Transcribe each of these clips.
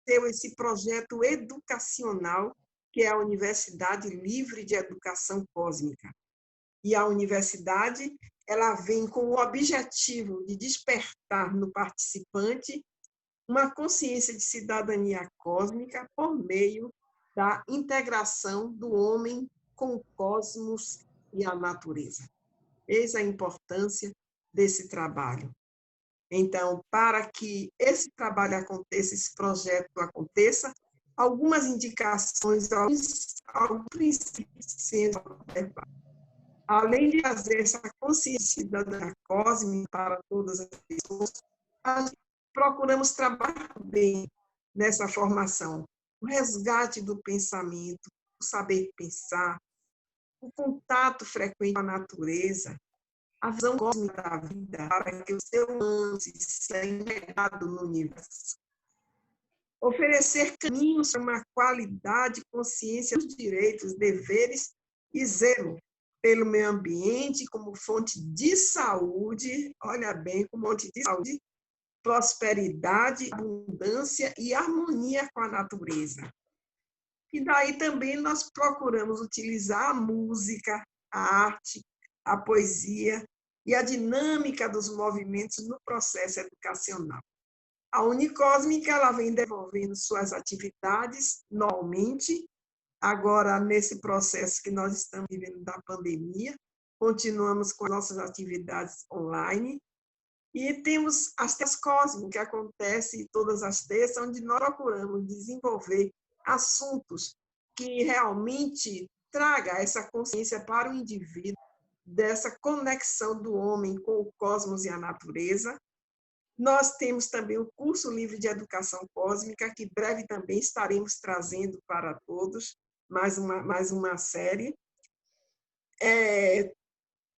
nasceu esse projeto educacional, que é a Universidade Livre de Educação Cósmica. E a universidade, ela vem com o objetivo de despertar no participante uma consciência de cidadania cósmica por meio da integração do homem com o cosmos e a natureza. Eis a importância desse trabalho. Então, para que esse trabalho aconteça, esse projeto aconteça, algumas indicações, alguns princípios sendo observados. Além de fazer essa consciência cidadã cósmica para todas as pessoas, procuramos trabalhar bem nessa formação. O resgate do pensamento, o saber pensar, o contato frequente com a natureza, a visão cósmica da vida, para que o ser humano se sinta integrado no universo. Oferecer caminhos para uma qualidade, consciência dos direitos, deveres e zelo pelo meio ambiente como fonte de saúde, olha bem, como fonte de saúde, prosperidade, abundância e harmonia com a natureza. E daí também nós procuramos utilizar a música, a arte, a poesia e a dinâmica dos movimentos no processo educacional. A Unicósmica, ela vem desenvolvendo suas atividades normalmente, agora nesse processo que nós estamos vivendo da pandemia, continuamos com as nossas atividades online, e temos as terças cósmicas, que acontecem todas as terças, onde nós procuramos desenvolver assuntos que realmente traga essa consciência para o indivíduo, dessa conexão do homem com o cosmos e a natureza. Nós temos também o curso livre de educação cósmica, que breve também estaremos trazendo para todos, mais uma série.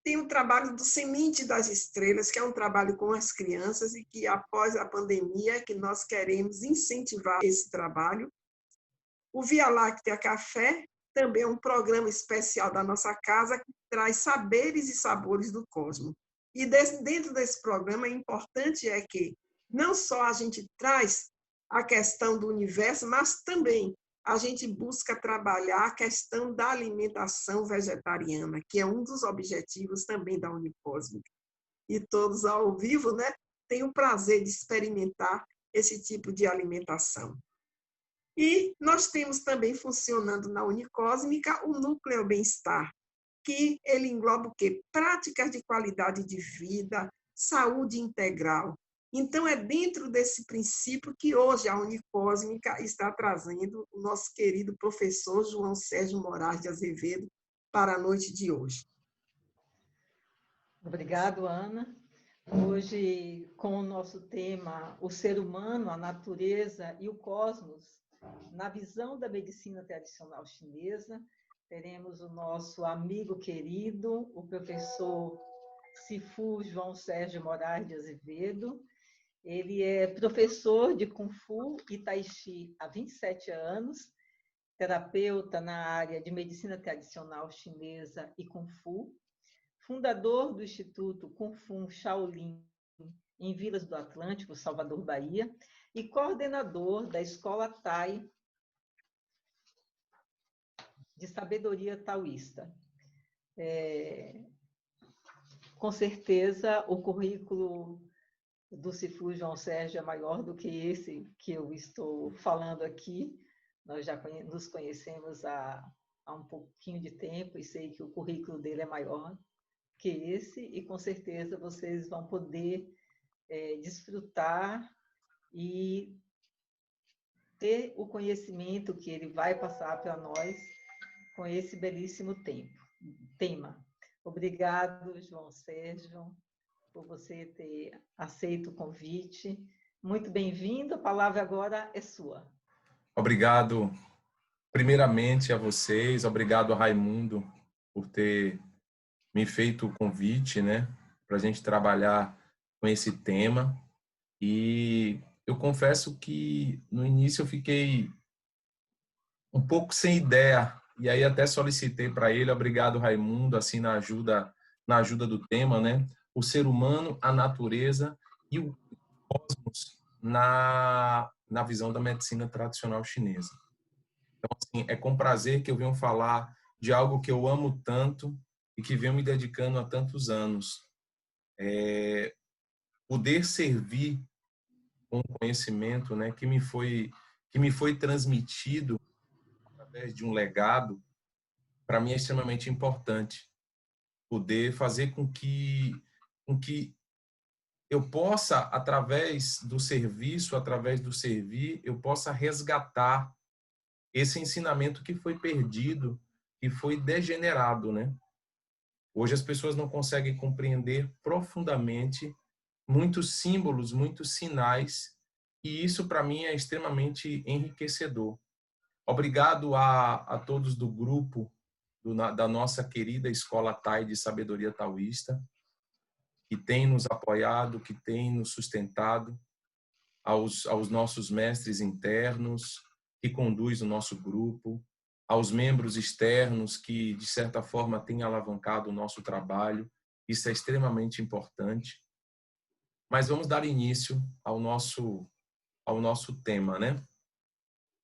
Tem o trabalho do Semente das Estrelas, que é um trabalho com as crianças e que, após a pandemia, que nós queremos incentivar esse trabalho. O Via Láctea Café também é um programa especial da nossa casa que traz saberes e sabores do cosmos. E dentro desse programa, é importante que não só a gente traz a questão do universo, mas também a gente busca trabalhar a questão da alimentação vegetariana, que é um dos objetivos também da Unicósmica. E todos ao vivo, né, têm o prazer de experimentar esse tipo de alimentação. E nós temos também funcionando na Unicósmica o Núcleo Bem-Estar, que ele engloba o quê? Práticas de qualidade de vida, saúde integral. Então, é dentro desse princípio que hoje a Unicósmica está trazendo o nosso querido professor João Sérgio Moraes de Azevedo para a noite de hoje. Obrigado, Ana. Hoje, com o nosso tema, o ser humano, a natureza e o cosmos, na visão da medicina tradicional chinesa, teremos o nosso amigo querido, o professor Sifu João Sérgio Moraes de Azevedo. Ele é professor de Kung Fu e Tai Chi há 27 anos, terapeuta na área de medicina tradicional chinesa e Kung Fu, fundador do Instituto Kung Fu Shaolin em Vilas do Atlântico, Salvador, Bahia, e coordenador da Escola Tai de Sabedoria Taoísta. Com certeza, o currículo do Sifu João Sérgio é maior do que esse que eu estou falando aqui. Nós já nos conhecemos há um pouquinho de tempo e sei que o currículo dele é maior que esse, e com certeza vocês vão poder desfrutar e ter o conhecimento que ele vai passar para nós com esse belíssimo tema. Obrigado, João Sérgio, por você ter aceito o convite. Muito bem-vindo, a palavra agora é sua. Obrigado, primeiramente, a vocês, obrigado a Raimundo por ter me feito o convite, né, para a gente trabalhar com esse tema. E eu confesso que no início eu fiquei um pouco sem ideia, e aí até solicitei para ele, obrigado Raimundo, assim na ajuda do tema, né, o ser humano, a natureza e o cosmos na visão da medicina tradicional chinesa. Então, assim, é com prazer que eu venho falar de algo que eu amo tanto e que venho me dedicando há tantos anos. Poder servir com conhecimento, né, que me foi transmitido através de um legado, para mim é extremamente importante. Poder fazer com que eu possa, através do serviço, através do servir, eu possa resgatar esse ensinamento que foi perdido e foi degenerado, né? Hoje as pessoas não conseguem compreender profundamente muitos símbolos, muitos sinais, e isso para mim é extremamente enriquecedor. Obrigado a todos do grupo da nossa querida Escola TAI de Sabedoria Taoísta, que tem nos apoiado, que tem nos sustentado, aos nossos mestres internos, que conduz o nosso grupo, aos membros externos que, de certa forma, têm alavancado o nosso trabalho. Isso é extremamente importante. Mas vamos dar início ao nosso tema, né?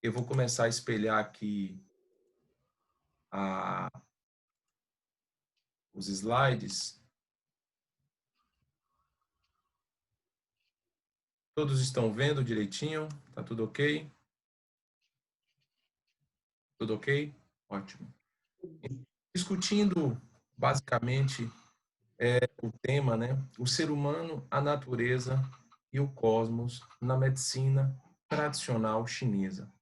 Eu vou começar a espelhar aqui os slides. Todos estão vendo direitinho? Tá tudo ok? Tudo ok? Ótimo. Discutindo, basicamente, o tema, né? O ser humano, a natureza e o cosmos na medicina tradicional chinesa.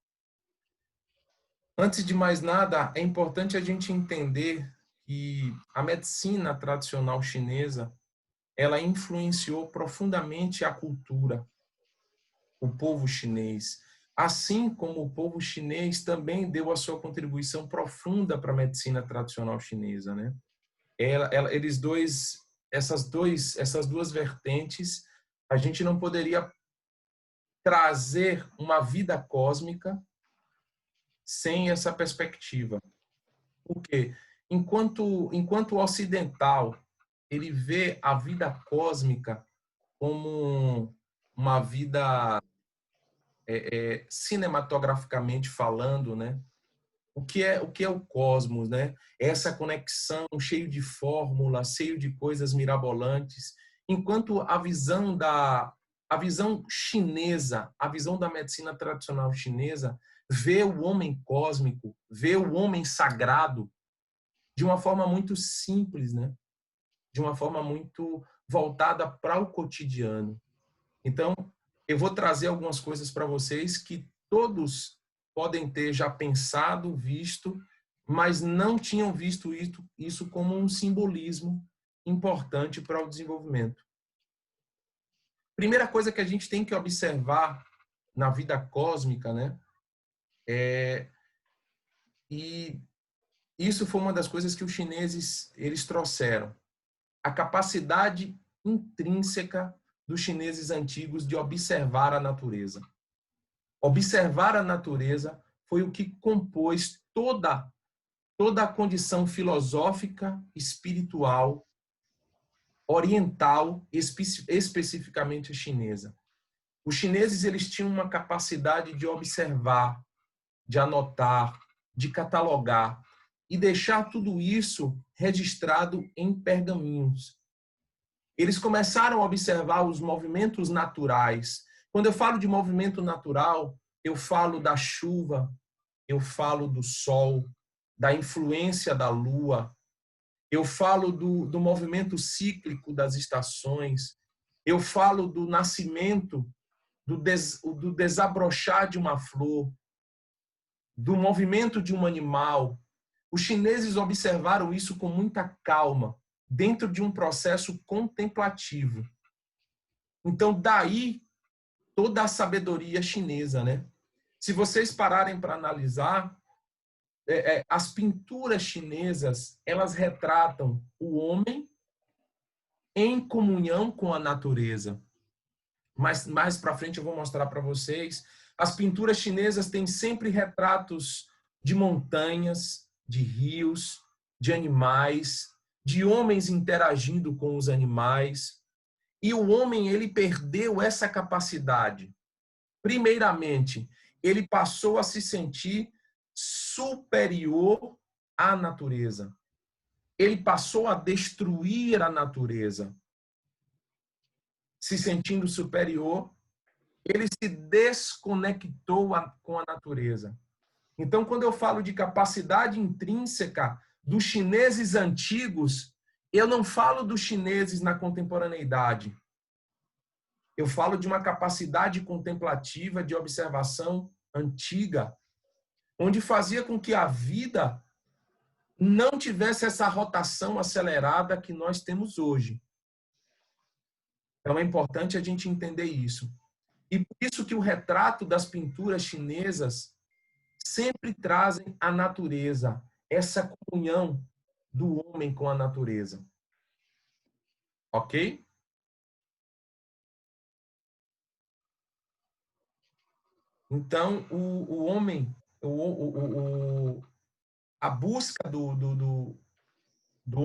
Antes de mais nada, é importante a gente entender que a medicina tradicional chinesa, ela influenciou profundamente a cultura, o povo chinês, assim como o povo chinês também deu a sua contribuição profunda para a medicina tradicional chinesa, né? Essas duas vertentes, a gente não poderia trazer uma vida cósmica sem essa perspectiva. Porque enquanto o ocidental ele vê a vida cósmica como uma vida cinematograficamente falando, né? O que é o cosmos, né? Essa conexão cheio de fórmulas, cheio de coisas mirabolantes, enquanto a visão chinesa, a visão da medicina tradicional chinesa vê o homem cósmico, vê o homem sagrado de uma forma muito simples, né? De uma forma muito voltada para o cotidiano. Então, eu vou trazer algumas coisas para vocês que todos podem ter já pensado, visto, mas não tinham visto isso como um simbolismo importante para o desenvolvimento. Primeira coisa que a gente tem que observar na vida cósmica, né? E isso foi uma das coisas que os chineses eles trouxeram. A capacidade intrínseca dos chineses antigos de observar a natureza. Observar a natureza foi o que compôs toda a condição filosófica, espiritual, oriental, especificamente chinesa. Os chineses eles tinham uma capacidade de observar, de anotar, de catalogar e deixar tudo isso registrado em pergaminhos. Eles começaram a observar os movimentos naturais. Quando eu falo de movimento natural, eu falo da chuva, eu falo do sol, da influência da lua, eu falo do movimento cíclico das estações, eu falo do nascimento, do desabrochar de uma flor, do movimento de um animal. Os chineses observaram isso com muita calma, dentro de um processo contemplativo. Então, daí toda a sabedoria chinesa, né? Se vocês pararem para analisar, as pinturas chinesas, elas retratam o homem em comunhão com a natureza. Mas mais para frente eu vou mostrar para vocês. As pinturas chinesas têm sempre retratos de montanhas, de rios, de animais, de homens interagindo com os animais. E o homem, ele perdeu essa capacidade primeiramente, ele passou a se sentir superior à natureza. Ele passou a destruir a natureza. Se sentindo superior, ele se desconectou com a natureza. Então, quando eu falo de capacidade intrínseca dos chineses antigos, eu não falo dos chineses na contemporaneidade. Eu falo de uma capacidade contemplativa de observação antiga, onde fazia com que a vida não tivesse essa rotação acelerada que nós temos hoje. Então é importante a gente entender isso. E por isso que o retrato das pinturas chinesas sempre trazem a natureza, essa comunhão do homem com a natureza. Ok? Então, o homem, a busca do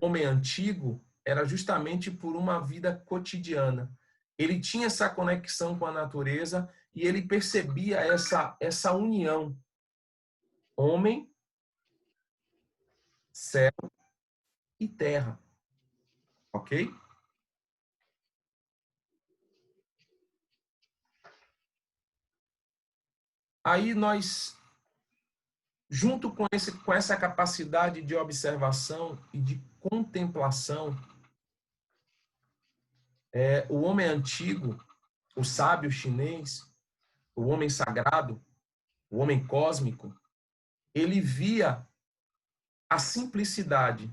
homem antigo era justamente por uma vida cotidiana. Ele tinha essa conexão com a natureza e ele percebia essa união. Homem, céu e terra. Ok? Aí nós, junto com essa capacidade de observação e de contemplação, o homem antigo, o sábio chinês, o homem sagrado, o homem cósmico, ele via a simplicidade.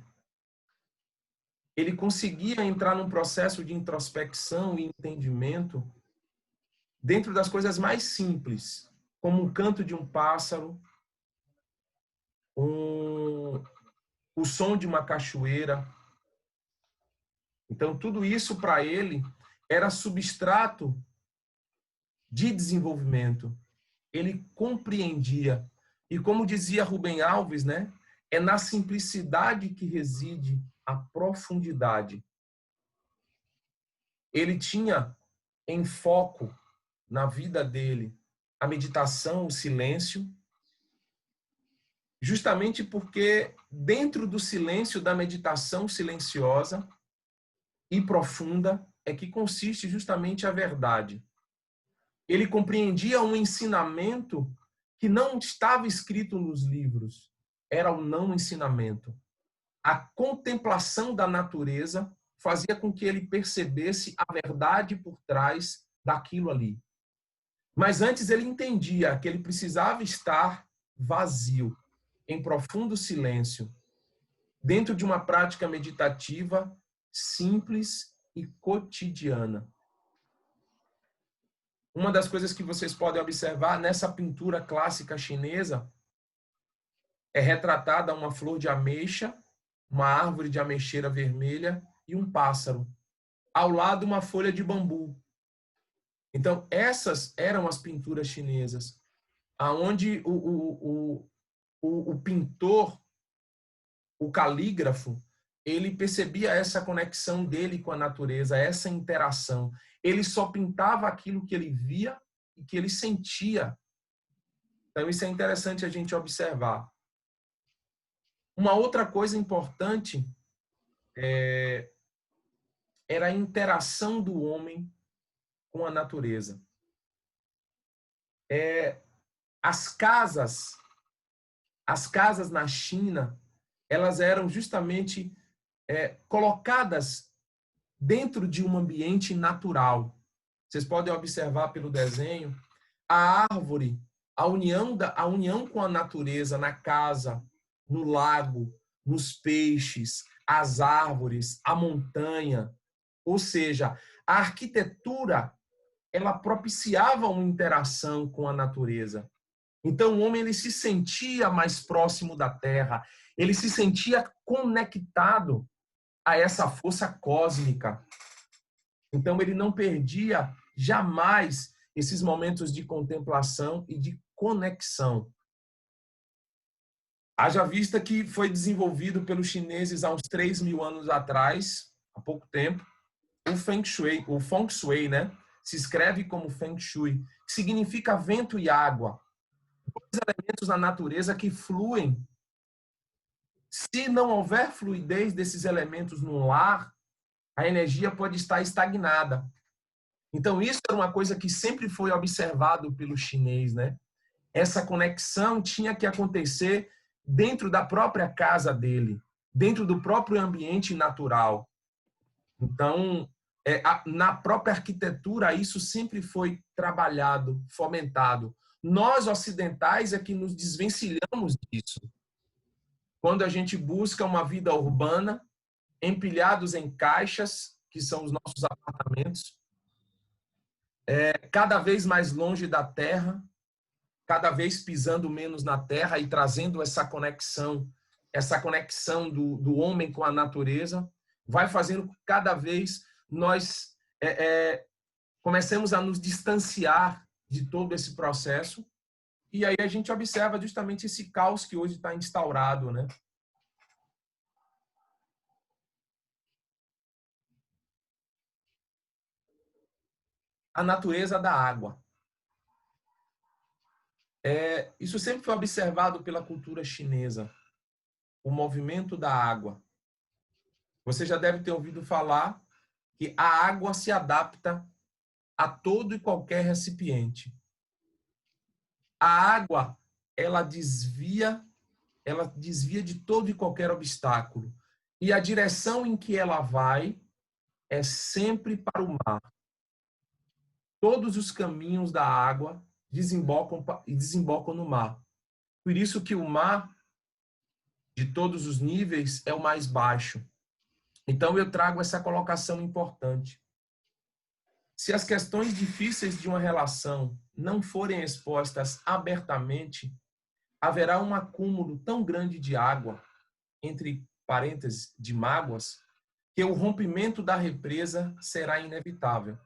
Ele conseguia entrar num processo de introspecção e entendimento dentro das coisas mais simples, como o canto de um pássaro, o som de uma cachoeira. Então, tudo isso para ele era substrato de desenvolvimento. Ele compreendia. E como dizia Rubem Alves, né? É na simplicidade que reside a profundidade. Ele tinha em foco na vida dele a meditação, o silêncio, justamente porque dentro do silêncio da meditação silenciosa e profunda é que consiste justamente a verdade. Ele compreendia um ensinamento que não estava escrito nos livros, era o não ensinamento. A contemplação da natureza fazia com que ele percebesse a verdade por trás daquilo ali. Mas antes ele entendia que ele precisava estar vazio, em profundo silêncio, dentro de uma prática meditativa simples e cotidiana. Uma das coisas que vocês podem observar nessa pintura clássica chinesa é retratada uma flor de ameixa, uma árvore de ameixeira vermelha e um pássaro. Ao lado, uma folha de bambu. Então, essas eram as pinturas chinesas, aonde o pintor, o calígrafo, ele percebia essa conexão dele com a natureza, essa interação. Ele só pintava aquilo que ele via e que ele sentia. Então, isso é interessante a gente observar. Uma outra coisa importante era a interação do homem com a natureza. As casas na China, elas eram justamente colocadas dentro de um ambiente natural. Vocês podem observar pelo desenho a árvore, a união com a natureza na casa, no lago, nos peixes, as árvores, a montanha. Ou seja, a arquitetura, ela propiciava uma interação com a natureza. Então, o homem ele se sentia mais próximo da terra, ele se sentia conectado a essa força cósmica. Então, ele não perdia jamais esses momentos de contemplação e de conexão. Haja vista que foi desenvolvido pelos chineses há uns 3.000 anos atrás, há pouco tempo, o Feng Shui, né? se escreve como Feng Shui, que significa vento e água. Dois elementos na natureza que fluem. Se não houver fluidez desses elementos no lar, a energia pode estar estagnada. Então, isso era uma coisa que sempre foi observado pelo chinês, né? Essa conexão tinha que acontecer dentro da própria casa dele, dentro do próprio ambiente natural. Então, na própria arquitetura, isso sempre foi trabalhado, fomentado. Nós, ocidentais, é que nos desvencilhamos disso. Quando a gente busca uma vida urbana, empilhados em caixas, que são os nossos apartamentos, cada vez mais longe da terra, cada vez pisando menos na terra e trazendo essa conexão do homem com a natureza, vai fazendo que cada vez nós comecemos a nos distanciar de todo esse processo. E aí a gente observa justamente esse caos que hoje está instaurado, né? A natureza da água. Isso sempre foi observado pela cultura chinesa, o movimento da água. Você já deve ter ouvido falar que a água se adapta a todo e qualquer recipiente. A água, ela desvia de todo e qualquer obstáculo. E a direção em que ela vai é sempre para o mar. Todos os caminhos da água desembocam no mar. Por isso que o mar, de todos os níveis, é o mais baixo. Então, eu trago essa colocação importante. Se as questões difíceis de uma relação não forem expostas abertamente, haverá um acúmulo tão grande de água, entre parênteses, de mágoas, que o rompimento da represa será inevitável.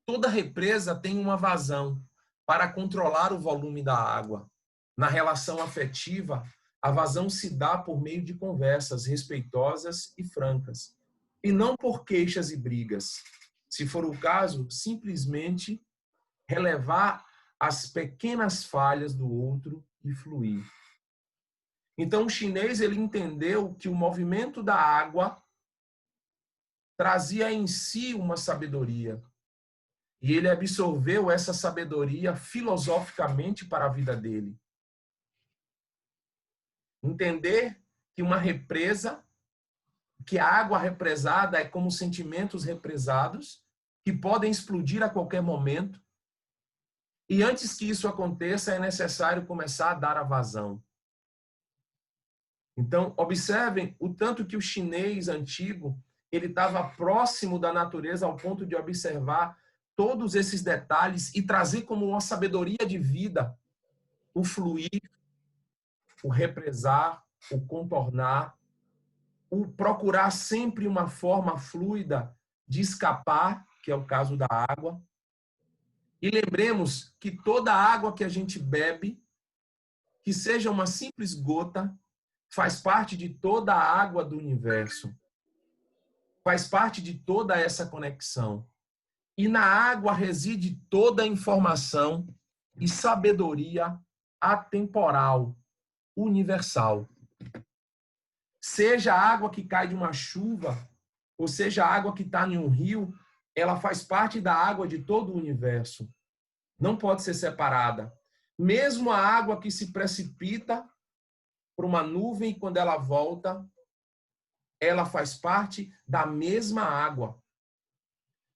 Toda represa tem uma vazão para controlar o volume da água. Na relação afetiva, a vazão se dá por meio de conversas respeitosas e francas, e não por queixas e brigas. Se for o caso, simplesmente relevar as pequenas falhas do outro e fluir. Então, o chinês ele entendeu que o movimento da água trazia em si uma sabedoria. E ele absorveu essa sabedoria filosoficamente para a vida dele. Entender que uma represa, que a água represada é como sentimentos represados, que podem explodir a qualquer momento. E antes que isso aconteça, é necessário começar a dar a vazão. Então, observem o tanto que o chinês antigo, ele estava próximo da natureza ao ponto de observar todos esses detalhes e trazer como uma sabedoria de vida o fluir, o represar, o contornar, o procurar sempre uma forma fluida de escapar, que é o caso da água. E lembremos que toda água que a gente bebe, que seja uma simples gota, faz parte de toda a água do universo. Faz parte de toda essa conexão. E na água reside toda a informação e sabedoria atemporal, universal. Seja a água que cai de uma chuva, ou seja a água que está em um rio, ela faz parte da água de todo o universo. Não pode ser separada. Mesmo a água que se precipita por uma nuvem, quando ela volta, ela faz parte da mesma água.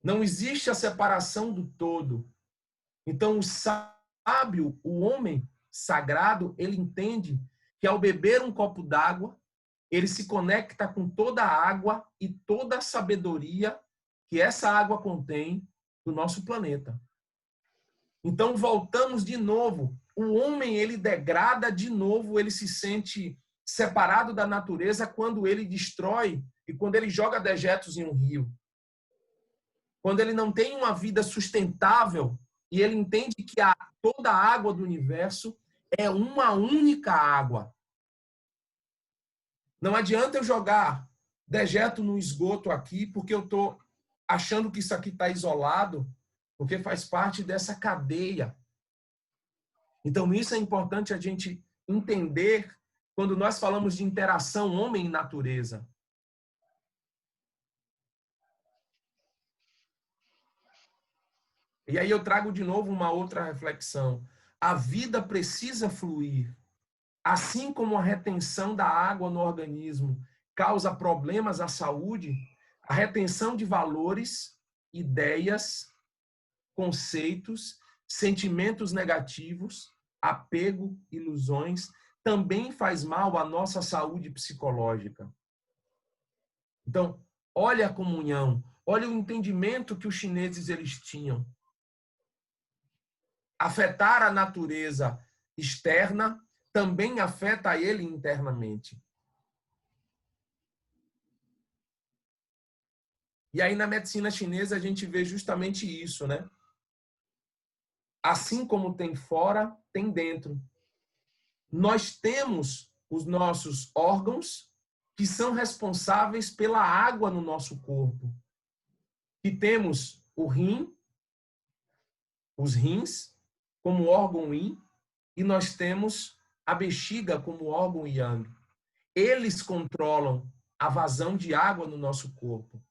Não existe a separação do todo. Então, o sábio, o homem sagrado, ele entende que ao beber um copo d'água, ele se conecta com toda a água e toda a sabedoria que essa água contém do nosso planeta. Então, voltamos de novo. O homem, ele degrada de novo, ele se sente separado da natureza quando ele destrói e quando ele joga dejetos em um rio. Quando ele não tem uma vida sustentável e ele entende que toda a água do universo é uma única água. Não adianta eu jogar dejeto no esgoto aqui porque eu estou achando que isso aqui está isolado, porque faz parte dessa cadeia. Então, isso é importante a gente entender quando nós falamos de interação homem e natureza. E aí eu trago de novo uma outra reflexão. A vida precisa fluir. Assim como a retenção da água no organismo causa problemas à saúde, a retenção de valores, ideias, conceitos, sentimentos negativos, apego, ilusões, também faz mal à nossa saúde psicológica. Então, olha a comunhão, olha o entendimento que os chineses eles tinham. Afetar a natureza externa também afeta ele internamente. E aí na medicina chinesa a gente vê justamente isso, né? Assim como tem fora, tem dentro. Nós temos os nossos órgãos que são responsáveis pela água no nosso corpo. E temos o rim, os rins, como órgão yin, e nós temos a bexiga como órgão yang. Eles controlam a vazão de água no nosso corpo.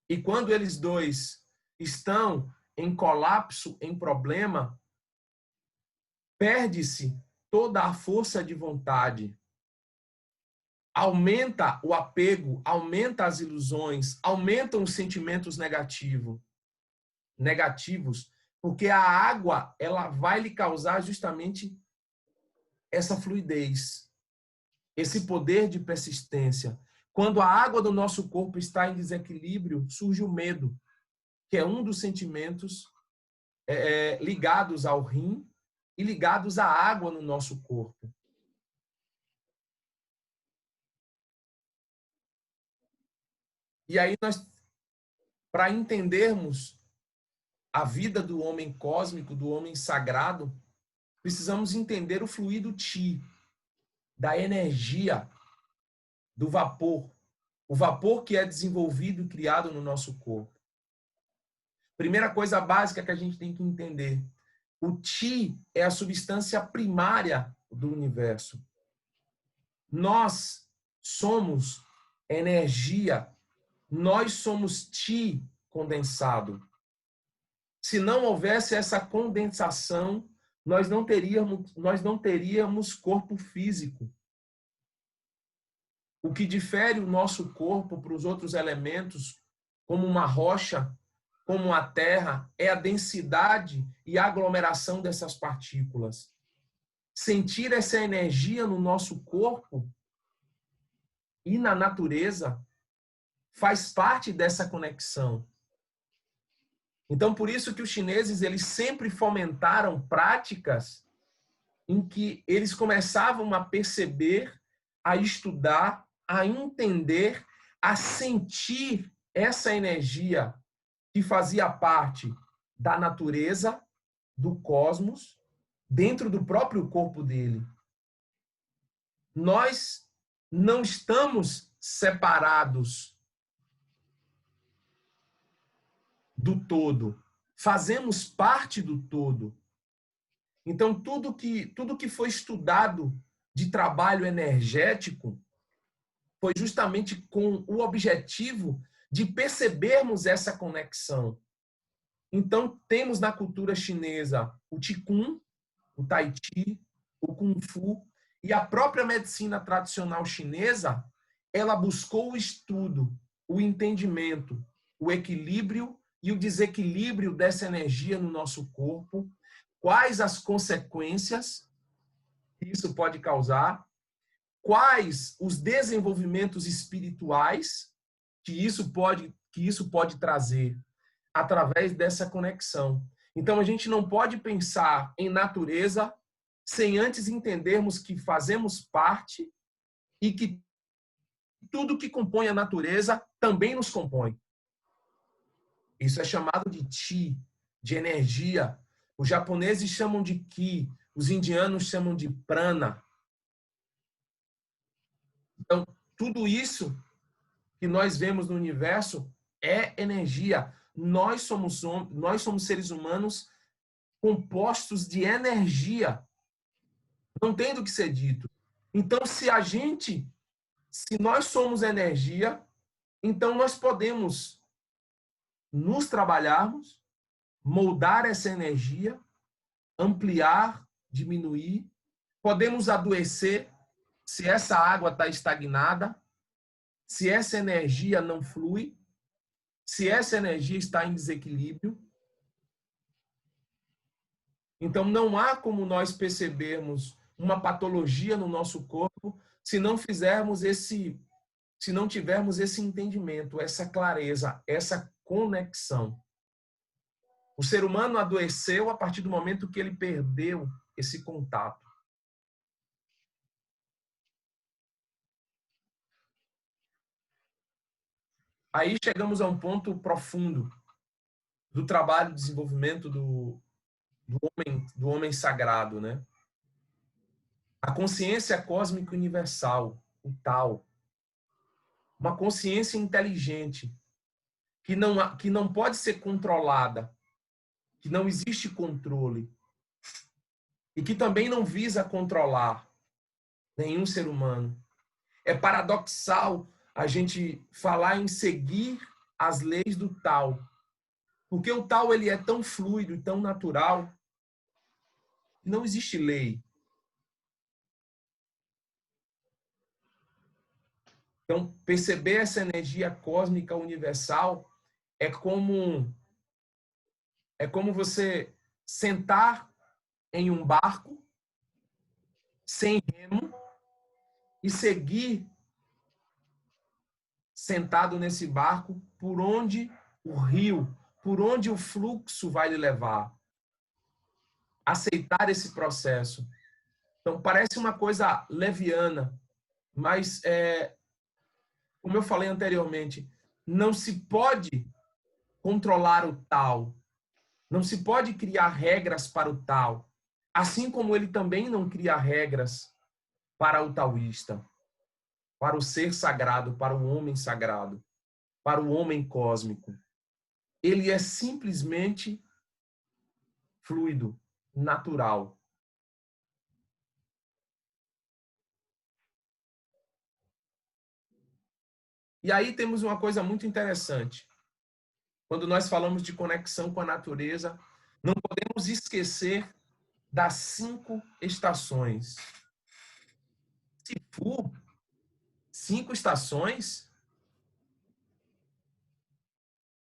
E quando eles dois estão em colapso, em problema, perde-se toda a força de vontade. Aumenta o apego, aumenta as ilusões, aumentam os sentimentos negativos, porque a água ela vai lhe causar justamente essa fluidez, esse poder de persistência. Quando a água do nosso corpo está em desequilíbrio, surge o medo, que é um dos sentimentos ligados ao rim e ligados à água no nosso corpo. E aí nós, para entendermos a vida do homem cósmico, do homem sagrado, precisamos entender o fluido Qi, da energia, do vapor. O vapor que é desenvolvido e criado no nosso corpo. Primeira coisa básica que a gente tem que entender. O Qi é a substância primária do universo. Nós somos energia. Nós somos Qi condensado. Se não houvesse essa condensação, nós não teríamos corpo físico. O que difere o nosso corpo para os outros elementos, como uma rocha, como a terra, é a densidade e a aglomeração dessas partículas. Sentir essa energia no nosso corpo e na natureza faz parte dessa conexão. Então, por isso que os chineses eles sempre fomentaram práticas em que eles começavam a perceber, a estudar, a entender, a sentir essa energia que fazia parte da natureza, do cosmos, dentro do próprio corpo dele. Nós não estamos separados do todo. Fazemos parte do todo. Então, tudo que foi estudado de trabalho energético foi justamente com o objetivo de percebermos essa conexão. Então, temos na cultura chinesa o Qigong, o Tai Chi, o Kung Fu, e a própria medicina tradicional chinesa, ela buscou o estudo, o entendimento, o equilíbrio e o desequilíbrio dessa energia no nosso corpo, quais as consequências que isso pode causar, quais os desenvolvimentos espirituais que isso pode trazer através dessa conexão. Então, a gente não pode pensar em natureza sem antes entendermos que fazemos parte e que tudo que compõe a natureza também nos compõe. Isso é chamado de Qi, de energia. Os japoneses chamam de Ki, os indianos chamam de Prana. Então, tudo isso que nós vemos no universo é energia. nós somos seres humanos compostos de energia. Não tem do que ser dito. Então, se nós somos energia, então nós podemos nos trabalharmos, moldar essa energia, ampliar, diminuir. Podemos adoecer se essa água está estagnada, se essa energia não flui, se essa energia está em desequilíbrio. Então, não há como nós percebermos uma patologia no nosso corpo se não tivermos esse entendimento, essa clareza, essa conexão. O ser humano adoeceu a partir do momento que ele perdeu esse contato. Aí chegamos a um ponto profundo do trabalho de desenvolvimento do homem sagrado, né? A consciência cósmica universal, o Tao. Uma consciência inteligente que não pode ser controlada, que não existe controle e que também não visa controlar nenhum ser humano. É paradoxal a gente falar em seguir as leis do Tao, porque o Tao ele é tão fluido e tão natural, não existe lei. Então, perceber essa energia cósmica universal é como você sentar em um barco sem remo e seguir sentado nesse barco por onde o rio, por onde o fluxo vai lhe levar. Aceitar esse processo. Então, parece uma coisa leviana, mas, como eu falei anteriormente, não se pode controlar o Tao. Não se pode criar regras para o Tao. Assim como ele também não cria regras para o taoísta, para o ser sagrado, para o homem sagrado, para o homem cósmico. Ele é simplesmente fluido, natural. E aí temos uma coisa muito interessante. Quando nós falamos de conexão com a natureza, não podemos esquecer das 5 estações. Se for 5 estações,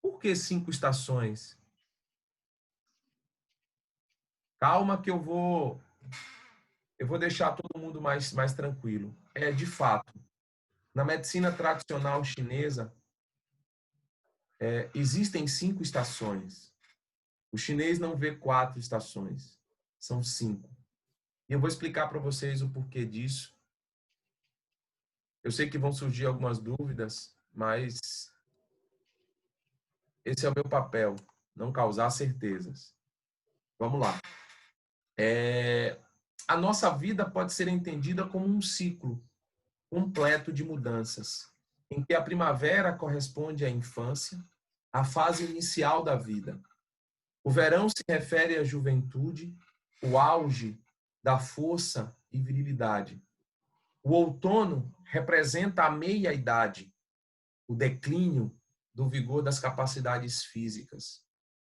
por que 5 estações? Calma que eu vou deixar todo mundo mais tranquilo. De fato, na medicina tradicional chinesa, existem 5 estações. O chinês não vê 4 estações, são 5. E eu vou explicar para vocês o porquê disso. Eu sei que vão surgir algumas dúvidas, mas esse é o meu papel, não causar certezas. Vamos lá. A nossa vida pode ser entendida como um ciclo completo de mudanças, em que a primavera corresponde à infância, à fase inicial da vida. O verão se refere à juventude, o auge da força e virilidade. O outono representa a meia-idade, o declínio do vigor das capacidades físicas.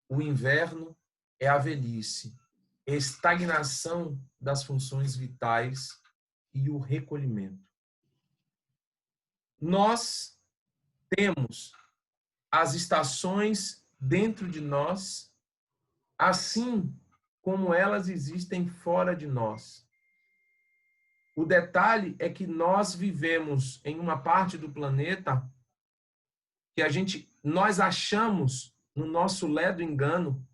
O inverno é a velhice, estagnação das funções vitais e o recolhimento. Nós temos as estações dentro de nós, assim como elas existem fora de nós. O detalhe é que nós vivemos em uma parte do planeta que nós achamos, no nosso ledo engano,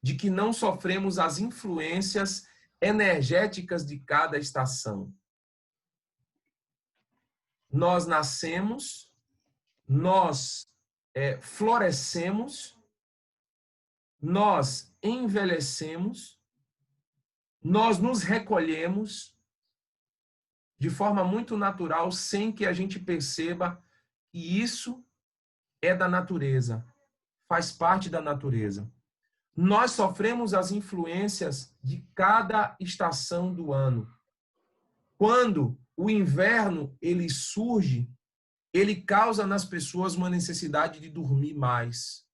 de que não sofremos as influências energéticas de cada estação. Nós nascemos, nós florescemos, nós envelhecemos, nós nos recolhemos de forma muito natural, sem que a gente perceba que isso é da natureza. faz parte da natureza. Nós sofremos as influências de cada estação do ano. Quando o inverno ele surge, ele causa nas pessoas uma necessidade de dormir mais,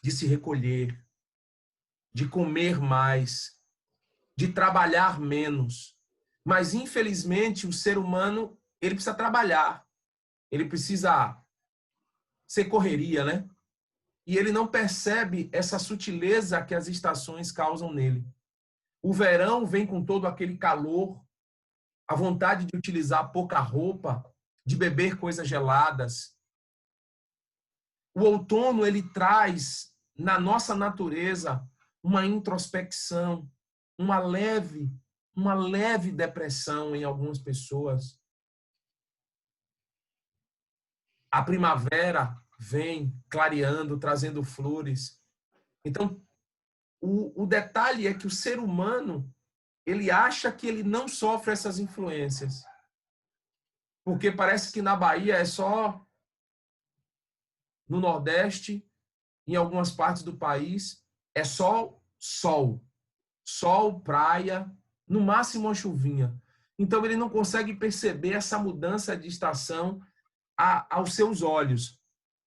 de se recolher, de comer mais, de trabalhar menos. Mas, infelizmente, o ser humano ele precisa trabalhar, ele precisa ser correria, né? E ele não percebe essa sutileza que as estações causam nele. O verão vem com todo aquele calor, a vontade de utilizar pouca roupa, de beber coisas geladas. O outono, ele traz na nossa natureza uma introspecção, uma leve depressão em algumas pessoas. A primavera vem clareando, trazendo flores. Então, o detalhe é que o ser humano, ele acha que ele não sofre essas influências. Porque parece que na Bahia é só no Nordeste, em algumas partes do país, é só sol. Sol, praia, no máximo uma chuvinha. Então ele não consegue perceber essa mudança de estação aos seus olhos.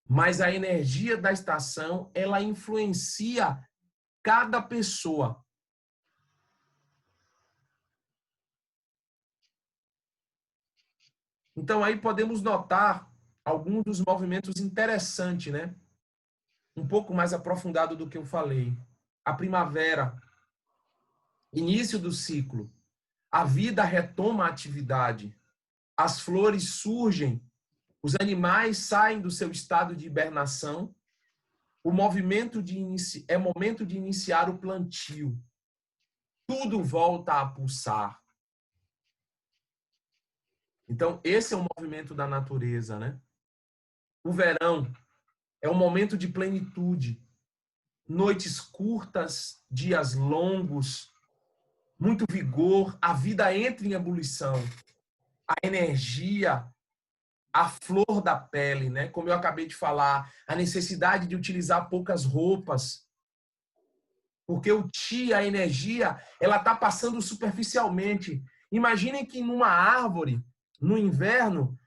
Mas a energia da estação, ela influencia cada pessoa. Então aí podemos notar alguns dos movimentos interessantes, né? Um pouco mais aprofundado do que eu falei. A primavera, início do ciclo. A vida retoma a atividade. As flores surgem. Os animais saem do seu estado de hibernação. O movimento é momento de iniciar o plantio. Tudo volta a pulsar. Então, esse é o movimento da natureza, né? O verão é um momento de plenitude. Noites curtas, dias longos, muito vigor, a vida entra em ebulição. A energia, a flor da pele, né? Como eu acabei de falar, a necessidade de utilizar poucas roupas. Porque o chi, a energia, ela está passando superficialmente. Imaginem que numa árvore, no inverno,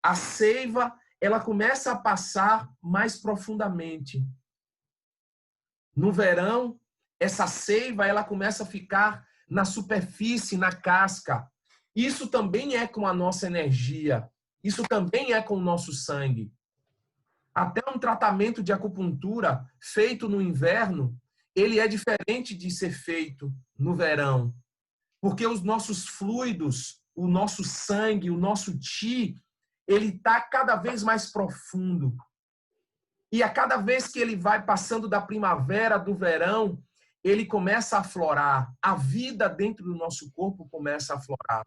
a seiva, ela começa a passar mais profundamente. No verão, essa seiva, ela começa a ficar na superfície, na casca. Isso também é com a nossa energia. Isso também é com o nosso sangue. Até um tratamento de acupuntura feito no inverno, ele é diferente de ser feito no verão. Porque os nossos fluidos, o nosso sangue, o nosso chi, ele está cada vez mais profundo. E a cada vez que ele vai passando da primavera, do verão, ele começa a aflorar. A vida dentro do nosso corpo começa a aflorar.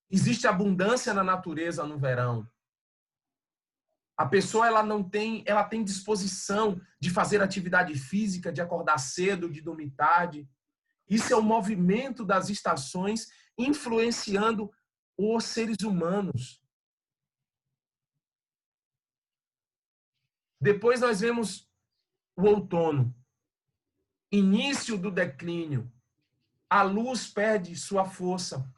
Existe abundância na natureza no verão. A pessoa ela tem disposição de fazer atividade física, de acordar cedo, de dormir tarde. Isso é o movimento das estações influenciando os seres humanos. Depois nós vemos o outono, início do declínio. A luz perde sua força.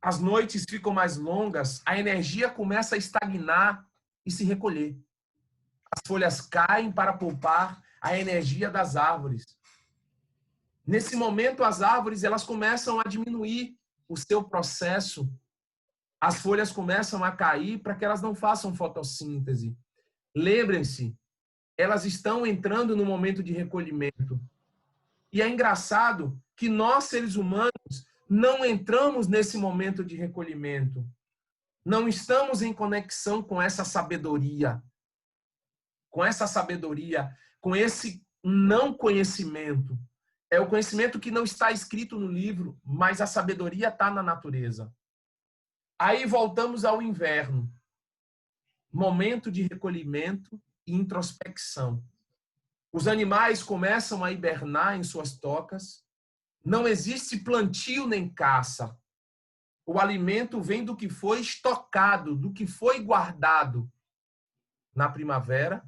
As noites ficam mais longas, a energia começa a estagnar e se recolher. As folhas caem para poupar a energia das árvores. Nesse momento, as árvores elas começam a diminuir o seu processo. As folhas começam a cair para que elas não façam fotossíntese. Lembrem-se, elas estão entrando no momento de recolhimento. E é engraçado que nós, seres humanos, não entramos nesse momento de recolhimento. Não estamos em conexão com essa sabedoria. Com esse não conhecimento. É o conhecimento que não está escrito no livro, mas a sabedoria está na natureza. Aí voltamos ao inverno. Momento de recolhimento e introspecção. Os animais começam a hibernar em suas tocas. Não existe plantio nem caça. O alimento vem do que foi estocado, do que foi guardado na primavera.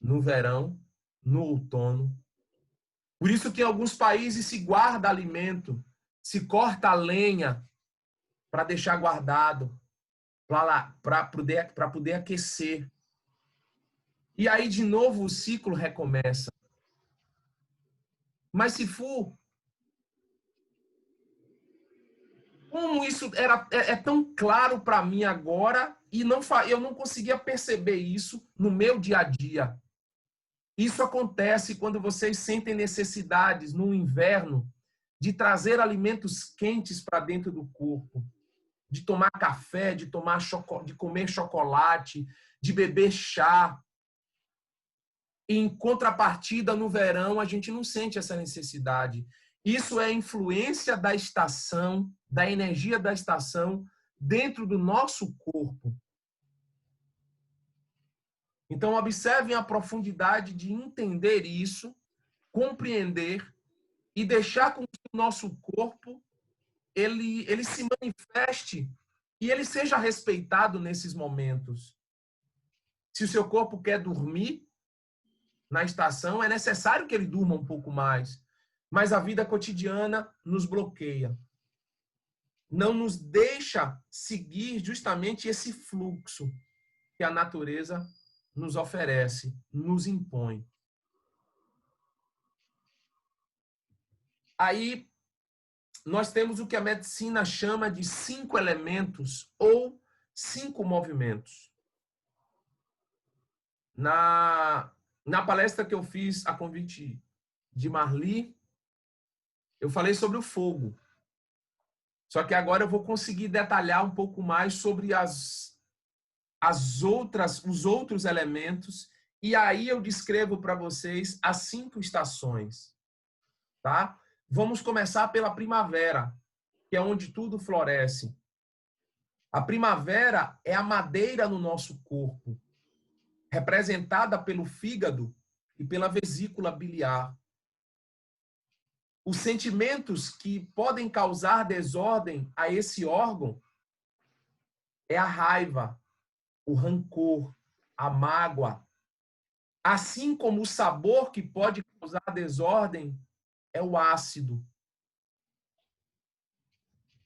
no verão, no outono. Por isso que em alguns países se guarda alimento, se corta a lenha para deixar guardado, para poder aquecer. E aí, de novo, o ciclo recomeça. Mas se for, como isso é tão claro para mim agora e eu não conseguia perceber isso no meu dia a dia. Isso acontece quando vocês sentem necessidades no inverno de trazer alimentos quentes para dentro do corpo, de tomar café, de comer chocolate, de beber chá. Em contrapartida, no verão, a gente não sente essa necessidade. Isso é influência da estação, da energia da estação dentro do nosso corpo. Então, observem a profundidade de entender isso, compreender e deixar com que o nosso corpo ele se manifeste e ele seja respeitado nesses momentos. Se o seu corpo quer dormir na estação, é necessário que ele durma um pouco mais. Mas a vida cotidiana nos bloqueia. Não nos deixa seguir justamente esse fluxo que a natureza nos oferece, nos impõe. Aí, nós temos o que a medicina chama de 5 elementos ou 5 movimentos. Na palestra que eu fiz a convite de Marli, eu falei sobre o fogo. Só que agora eu vou conseguir detalhar um pouco mais sobre os outros elementos, e aí eu descrevo para vocês as 5 estações. Tá? Vamos começar pela primavera, que é onde tudo floresce. A primavera é a madeira no nosso corpo, representada pelo fígado e pela vesícula biliar. Os sentimentos que podem causar desordem a esse órgão é a raiva, o rancor, a mágoa. Assim como o sabor que pode causar desordem é o ácido.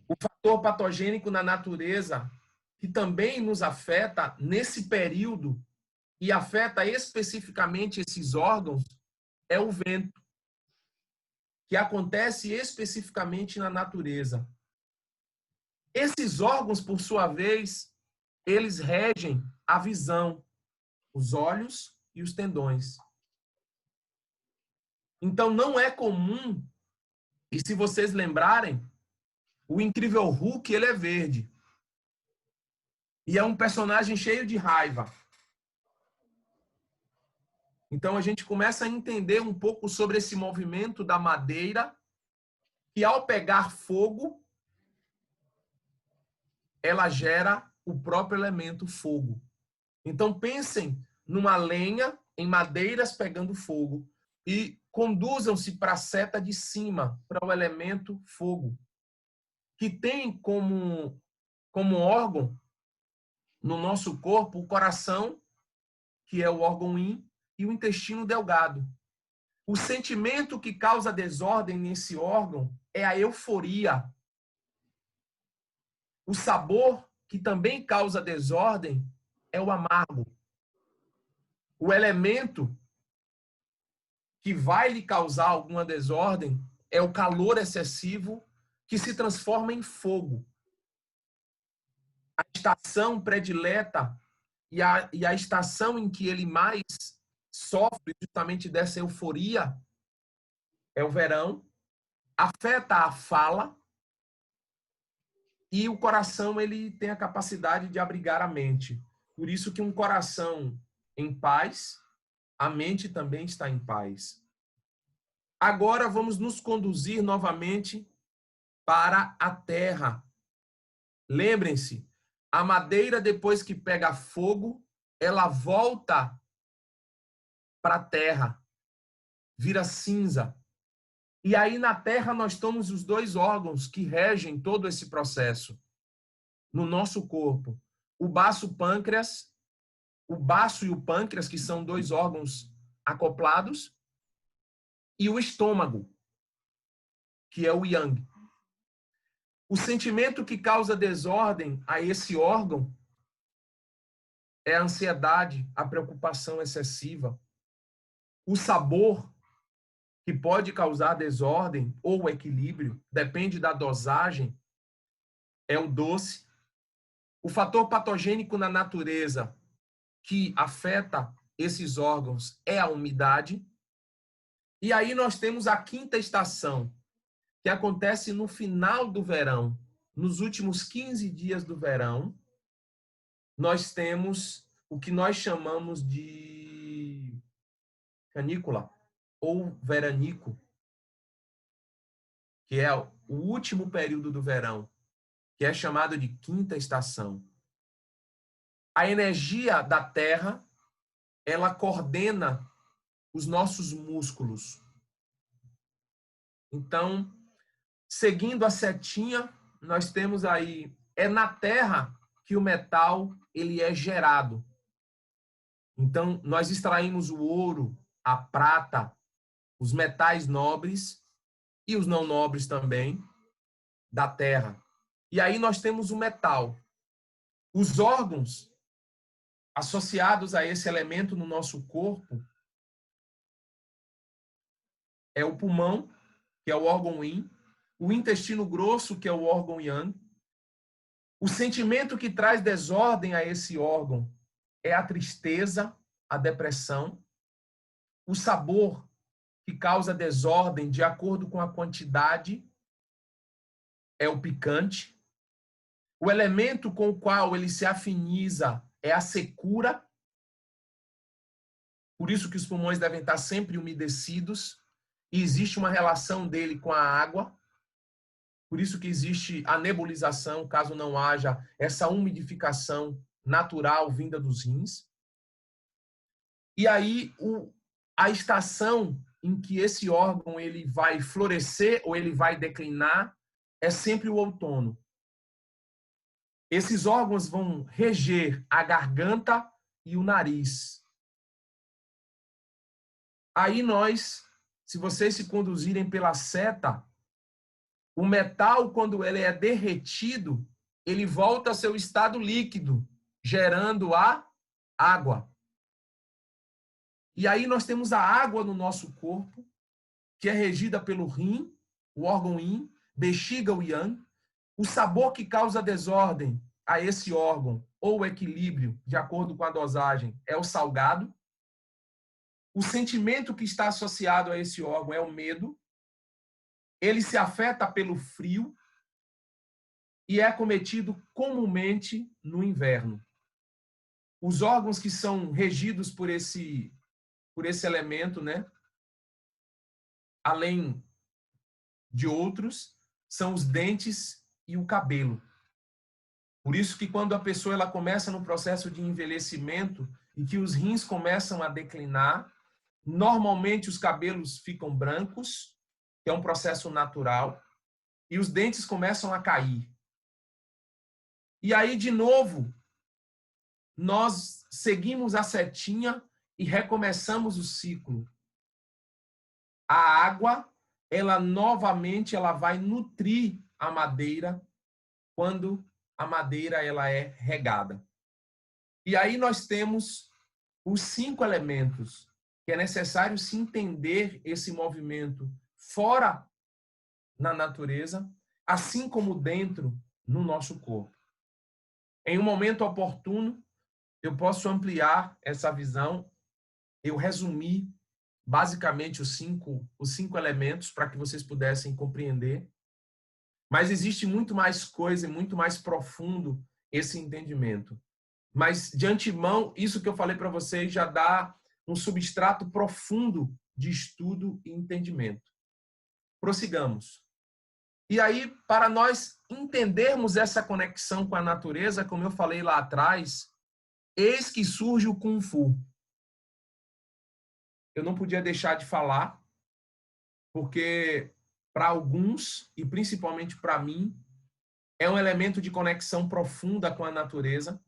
O fator patogênico na natureza, que também nos afeta nesse período e afeta especificamente esses órgãos, é o vento, que acontece especificamente na natureza. Esses órgãos, por sua vez, eles regem a visão, os olhos e os tendões. Então, não é comum, e se vocês lembrarem, o Incrível Hulk, ele é verde. E é um personagem cheio de raiva. Então, a gente começa a entender um pouco sobre esse movimento da madeira, que ao pegar fogo, ela gera o próprio elemento fogo. Então, pensem numa lenha, em madeiras pegando fogo, e conduzam-se para a seta de cima, para o elemento fogo, que tem como órgão no nosso corpo o coração, que é o órgão yin, e o intestino delgado. O sentimento que causa desordem nesse órgão é a euforia. O sabor que também causa desordem é o amargo. O elemento que vai lhe causar alguma desordem é o calor excessivo que se transforma em fogo. A estação predileta e a estação em que ele mais sofre justamente dessa euforia é o verão, afeta a fala e o coração ele tem a capacidade de abrigar a mente. Por isso que um coração em paz, a mente também está em paz. Agora vamos nos conduzir novamente para a terra. Lembrem-se, a madeira depois que pega fogo, ela volta para a terra, vira cinza. E aí na terra nós temos os 2 órgãos que regem todo esse processo no nosso corpo. O baço pâncreas, o baço e o pâncreas, que são 2 órgãos acoplados, e o estômago, que é o yang. O sentimento que causa desordem a esse órgão é a ansiedade, a preocupação excessiva. O sabor, que pode causar desordem ou equilíbrio, depende da dosagem, é o doce. O fator patogênico na natureza que afeta esses órgãos é a umidade. E aí nós temos a 5ª estação, que acontece no final do verão, nos últimos 15 dias do verão. Nós temos o que nós chamamos de canícula ou veranico, que é o último período do verão, que é chamado de 5ª estação. A energia da Terra, ela coordena os nossos músculos. Então, seguindo a setinha, nós temos aí, é na Terra que o metal ele é gerado. Então, nós extraímos o ouro, a prata, os metais nobres e os não nobres também da Terra. E aí nós temos o metal. Os órgãos associados a esse elemento no nosso corpo é o pulmão, que é o órgão yin, o intestino grosso, que é o órgão yang. O sentimento que traz desordem a esse órgão é a tristeza, a depressão. O sabor, que causa desordem de acordo com a quantidade, é o picante. O elemento com o qual ele se afiniza é a secura. Por isso que os pulmões devem estar sempre umedecidos. E existe uma relação dele com a água. Por isso que existe a nebulização, caso não haja essa umidificação natural vinda dos rins. E aí, a estação em que esse órgão ele vai florescer ou ele vai declinar é sempre o outono. Esses órgãos vão reger a garganta e o nariz. Aí nós, se vocês se conduzirem pela seta, o metal, quando ele é derretido, ele volta ao seu estado líquido, gerando a água. E aí nós temos a água no nosso corpo, que é regida pelo rim, o órgão yin, bexiga, o yang. O sabor que causa desordem a esse órgão, ou o equilíbrio, de acordo com a dosagem, é o salgado. O sentimento que está associado a esse órgão é o medo. Ele se afeta pelo frio e é acometido comumente no inverno. Os órgãos que são regidos por esse elemento, né, além de outros, são os dentes e o cabelo. Por isso que quando a pessoa ela começa no processo de envelhecimento e que os rins começam a declinar, normalmente os cabelos ficam brancos, que é um processo natural, e os dentes começam a cair. E aí, de novo, nós seguimos a setinha e recomeçamos o ciclo. A água, ela novamente ela vai nutrir a madeira quando a madeira ela é regada. E aí nós temos os 5 elementos que é necessário se entender esse movimento fora na natureza, assim como dentro no nosso corpo. Em um momento oportuno, eu posso ampliar essa visão. Eu resumi basicamente os cinco elementos para que vocês pudessem compreender. Mas existe muito mais coisa e muito mais profundo esse entendimento. Mas, de antemão, isso que eu falei para vocês já dá um substrato profundo de estudo e entendimento. Prossigamos. E aí, para nós entendermos essa conexão com a natureza, como eu falei lá atrás, eis que surge o Kung Fu. Eu não podia deixar de falar, porque para alguns, e principalmente para mim, é um elemento de conexão profunda com a natureza.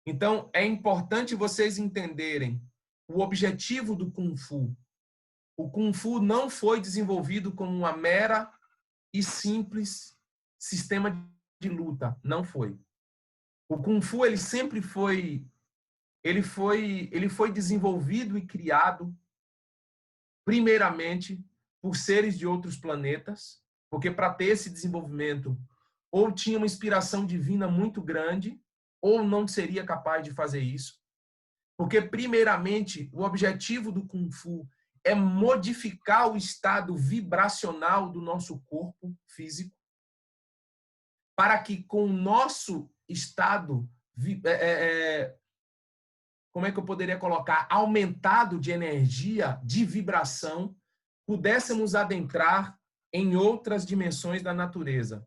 Então, é importante vocês entenderem o objetivo do Kung Fu. O Kung Fu não foi desenvolvido como uma mera e simples sistema de luta. Não foi. O Kung Fu, ele sempre foi... Ele foi desenvolvido e criado, primeiramente, por seres de outros planetas, porque para ter esse desenvolvimento, ou tinha uma inspiração divina muito grande, ou não seria capaz de fazer isso. Porque, primeiramente, o objetivo do Kung Fu é modificar o estado vibracional do nosso corpo físico, para que com o nosso estado, como é que eu poderia colocar, aumentado de energia, de vibração, pudéssemos adentrar em outras dimensões da natureza.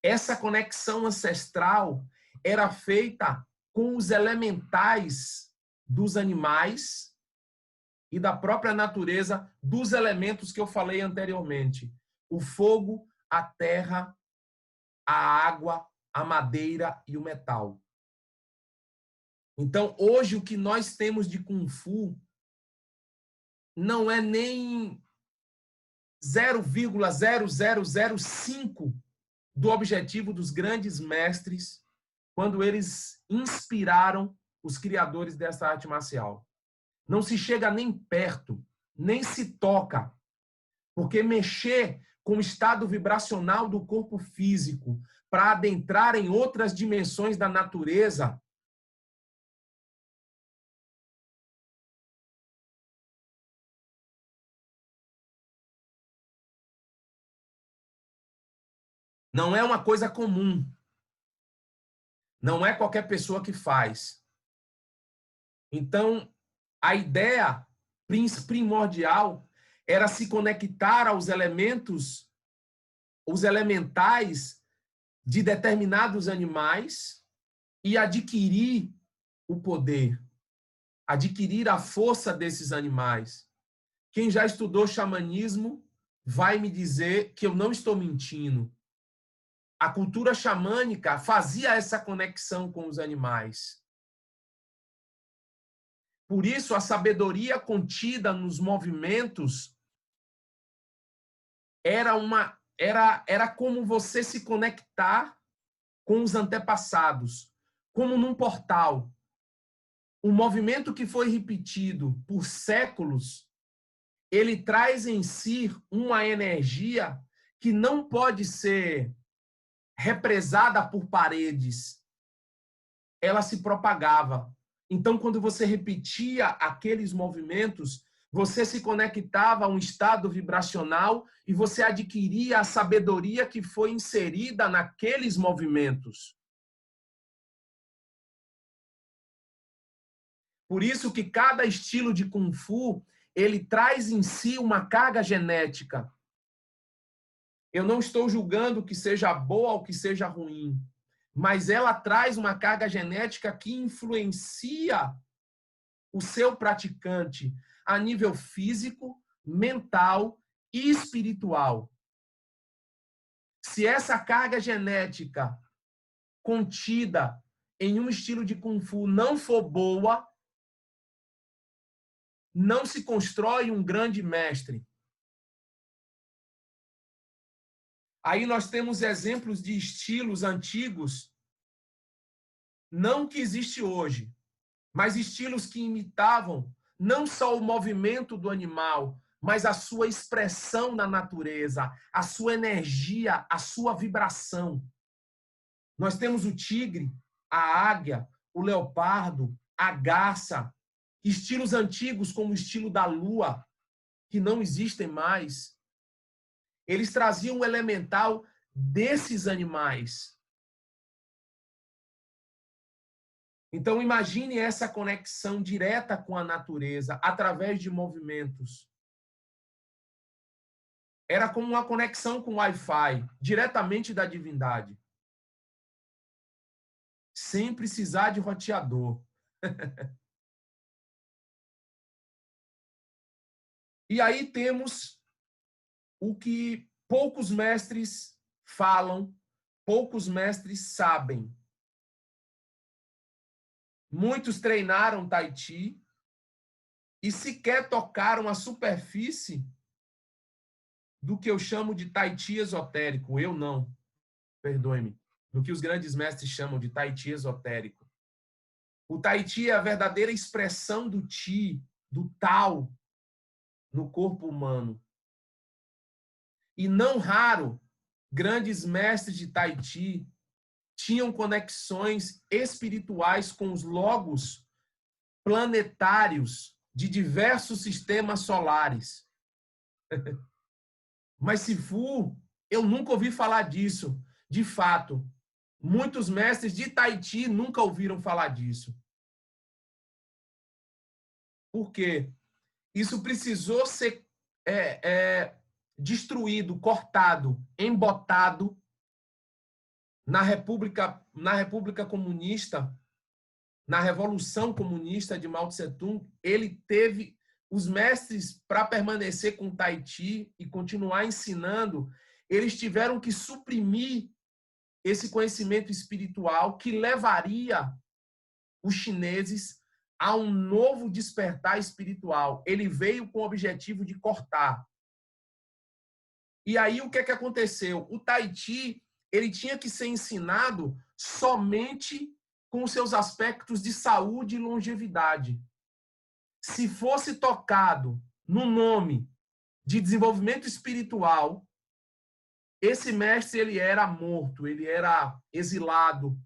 Essa conexão ancestral era feita com os elementais dos animais e da própria natureza, dos elementos que eu falei anteriormente. O fogo, a terra, a água, a madeira e o metal. Então, hoje, o que nós temos de Kung Fu não é nem 0,0005 do objetivo dos grandes mestres quando eles inspiraram os criadores dessa arte marcial. Não se chega nem perto, nem se toca, porque mexer com o estado vibracional do corpo físico para adentrar em outras dimensões da natureza não é uma coisa comum. Não é qualquer pessoa que faz. Então, a ideia primordial era se conectar aos elementos, os elementais de determinados animais e adquirir o poder, adquirir a força desses animais. Quem já estudou xamanismo vai me dizer que eu não estou mentindo. A cultura xamânica fazia essa conexão com os animais. Por isso, a sabedoria contida nos movimentos era como você se conectar com os antepassados, como num portal. O movimento que foi repetido por séculos, ele traz em si uma energia que não pode ser represada por paredes. Ela se propagava. Então, quando você repetia aqueles movimentos, você se conectava a um estado vibracional e você adquiria a sabedoria que foi inserida naqueles movimentos. Por isso que cada estilo de Kung Fu, ele traz em si uma carga genética. Eu não estou julgando que seja boa ou que seja ruim, mas ela traz uma carga genética que influencia o seu praticante a nível físico, mental e espiritual. Se essa carga genética contida em um estilo de Kung Fu não for boa, não se constrói um grande mestre. Aí nós temos exemplos de estilos antigos, não que existe hoje, mas estilos que imitavam não só o movimento do animal, mas a sua expressão na natureza, a sua energia, a sua vibração. Nós temos o tigre, a águia, o leopardo, a garça, estilos antigos como o estilo da lua, que não existem mais. Eles traziam o elemental desses animais. Então, imagine essa conexão direta com a natureza, através de movimentos. Era como uma conexão com o Wi-Fi, diretamente da divindade. Sem precisar de roteador. E aí temos o que poucos mestres falam, poucos mestres sabem. Muitos treinaram Tai Chi e sequer tocaram a superfície do que eu chamo de Tai Chi esotérico. Eu não, perdoe-me. Do que os grandes mestres chamam de Tai Chi esotérico. O Tai Chi é a verdadeira expressão do Chi, do Tao, no corpo humano. E não raro, grandes mestres de Tai Chi tinham conexões espirituais com os logos planetários de diversos sistemas solares. Mas Sifu, eu nunca ouvi falar disso. De fato, muitos mestres de Tai Chi nunca ouviram falar disso. Por quê? Isso precisou ser destruído, cortado, embotado na República Comunista, na Revolução Comunista de Mao Tse-tung. Ele teve os mestres, para permanecer com Tai Chi e continuar ensinando, eles tiveram que suprimir esse conhecimento espiritual que levaria os chineses a um novo despertar espiritual. Ele veio com o objetivo de cortar. E aí o que é que aconteceu? O Tai Chi, ele tinha que ser ensinado somente com os seus aspectos de saúde e longevidade. Se fosse tocado no nome de desenvolvimento espiritual, esse mestre ele era morto, ele era exilado.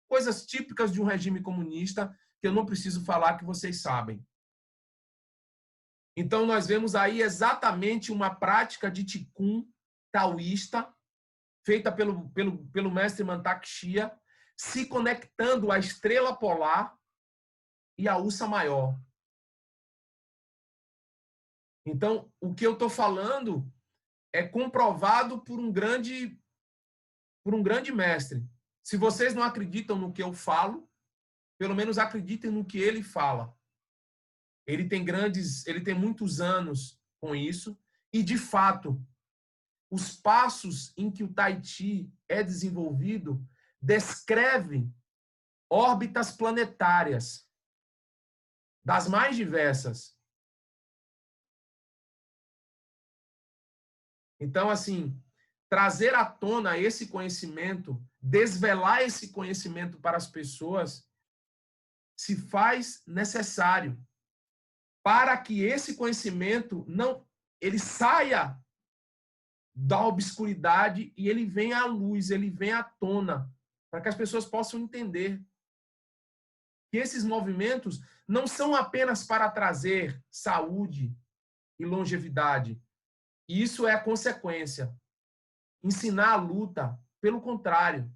Coisas típicas de um regime comunista que eu não preciso falar, que vocês sabem. Então, nós vemos aí exatamente uma prática de Qigong taoísta, feita pelo mestre Mantak Chia, se conectando à estrela polar e à Ursa Maior. Então, o que eu estou falando é comprovado por um grande mestre. Se vocês não acreditam no que eu falo, pelo menos acreditem no que ele fala. Ele tem muitos anos com isso e, de fato, os passos em que o Tai Chi é desenvolvido descrevem órbitas planetárias das mais diversas. Então, assim, trazer à tona esse conhecimento, desvelar esse conhecimento para as pessoas, se faz necessário para que esse conhecimento ele saia da obscuridade e ele venha à luz, ele venha à tona, para que as pessoas possam entender que esses movimentos não são apenas para trazer saúde e longevidade. Isso é a consequência. Ensinar a luta, pelo contrário.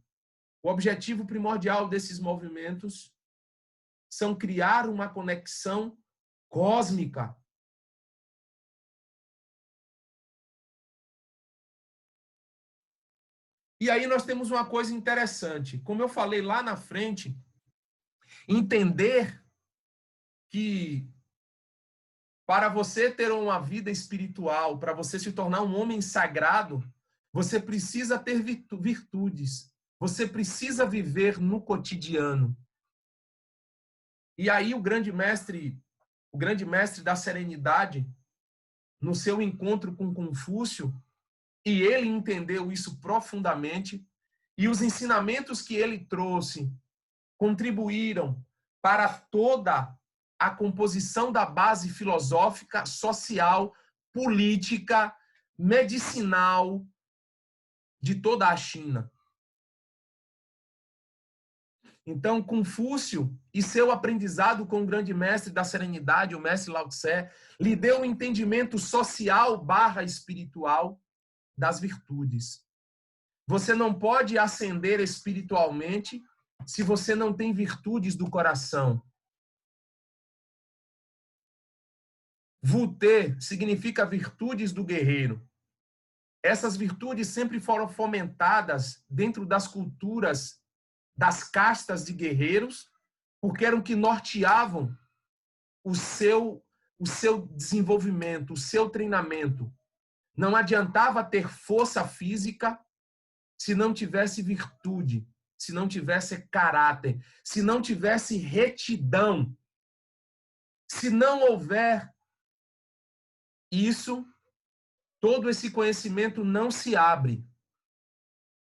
O objetivo primordial desses movimentos são criar uma conexão cósmica. E aí nós temos uma coisa interessante. Como eu falei lá na frente, entender que para você ter uma vida espiritual, para você se tornar um homem sagrado, você precisa ter virtudes. Você precisa viver no cotidiano. E aí o grande mestre da serenidade, no seu encontro com Confúcio, e ele entendeu isso profundamente, e os ensinamentos que ele trouxe contribuíram para toda a composição da base filosófica, social, política, medicinal de toda a China. Então, Confúcio e seu aprendizado com o grande mestre da serenidade, o mestre Lao Tse, lhe deu um entendimento social / espiritual das virtudes. Você não pode ascender espiritualmente se você não tem virtudes do coração. Vuté significa virtudes do guerreiro. Essas virtudes sempre foram fomentadas dentro das culturas das castas de guerreiros, porque eram que norteavam o seu desenvolvimento, o seu treinamento. Não adiantava ter força física se não tivesse virtude, se não tivesse caráter, se não tivesse retidão, se não houver isso, todo esse conhecimento não se abre.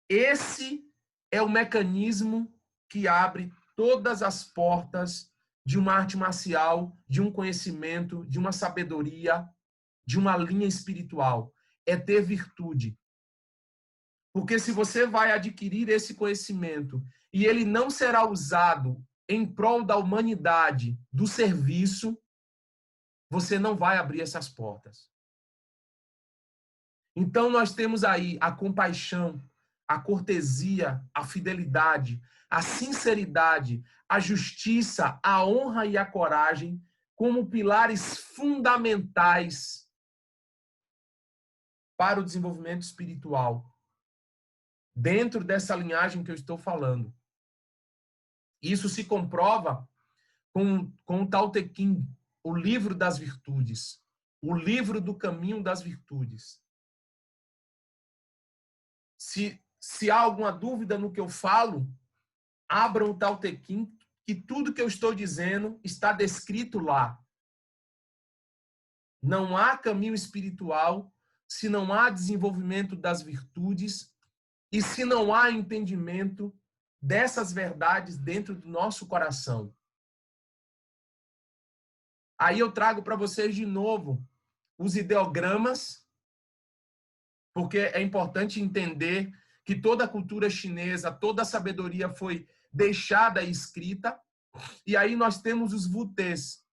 Esse é o mecanismo que abre todas as portas de uma arte marcial, de um conhecimento, de uma sabedoria, de uma linha espiritual. É ter virtude. Porque se você vai adquirir esse conhecimento e ele não será usado em prol da humanidade, do serviço, você não vai abrir essas portas. Então nós temos aí a compaixão, a cortesia, a fidelidade, a sinceridade, a justiça, a honra e a coragem como pilares fundamentais para o desenvolvimento espiritual, dentro dessa linhagem que eu estou falando. Isso se comprova com o Tao Te Ching, o livro das virtudes, o livro do caminho das virtudes. Se há alguma dúvida no que eu falo, abram o Tao Te Ching, que tudo que eu estou dizendo está descrito lá. Não há caminho espiritual se não há desenvolvimento das virtudes e se não há entendimento dessas verdades dentro do nosso coração. Aí eu trago para vocês de novo os ideogramas, porque é importante entender que toda a cultura chinesa, toda a sabedoria foi deixada e escrita. E aí nós temos os vutês,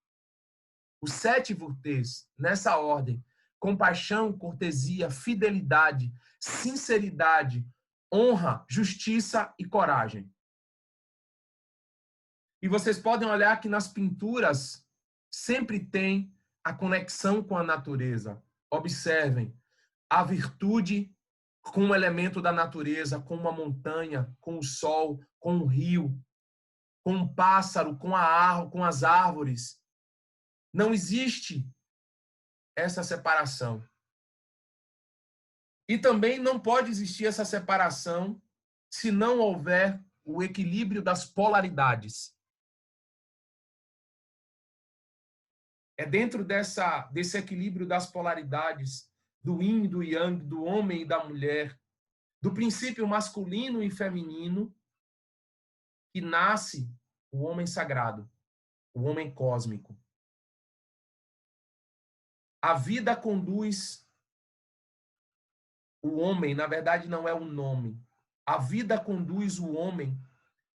os 7 vutês, nessa ordem: compaixão, cortesia, fidelidade, sinceridade, honra, justiça e coragem. E vocês podem olhar que nas pinturas sempre tem a conexão com a natureza. Observem, a virtude com um elemento da natureza, com uma montanha, com o sol, com o rio, com um pássaro, com as árvores. Não existe essa separação. E também não pode existir essa separação se não houver o equilíbrio das polaridades. É dentro desse equilíbrio das polaridades, do yin e do yang, do homem e da mulher, do princípio masculino e feminino, que nasce o homem sagrado, o homem cósmico. A vida conduz o homem, na verdade não é um nome. A vida conduz o homem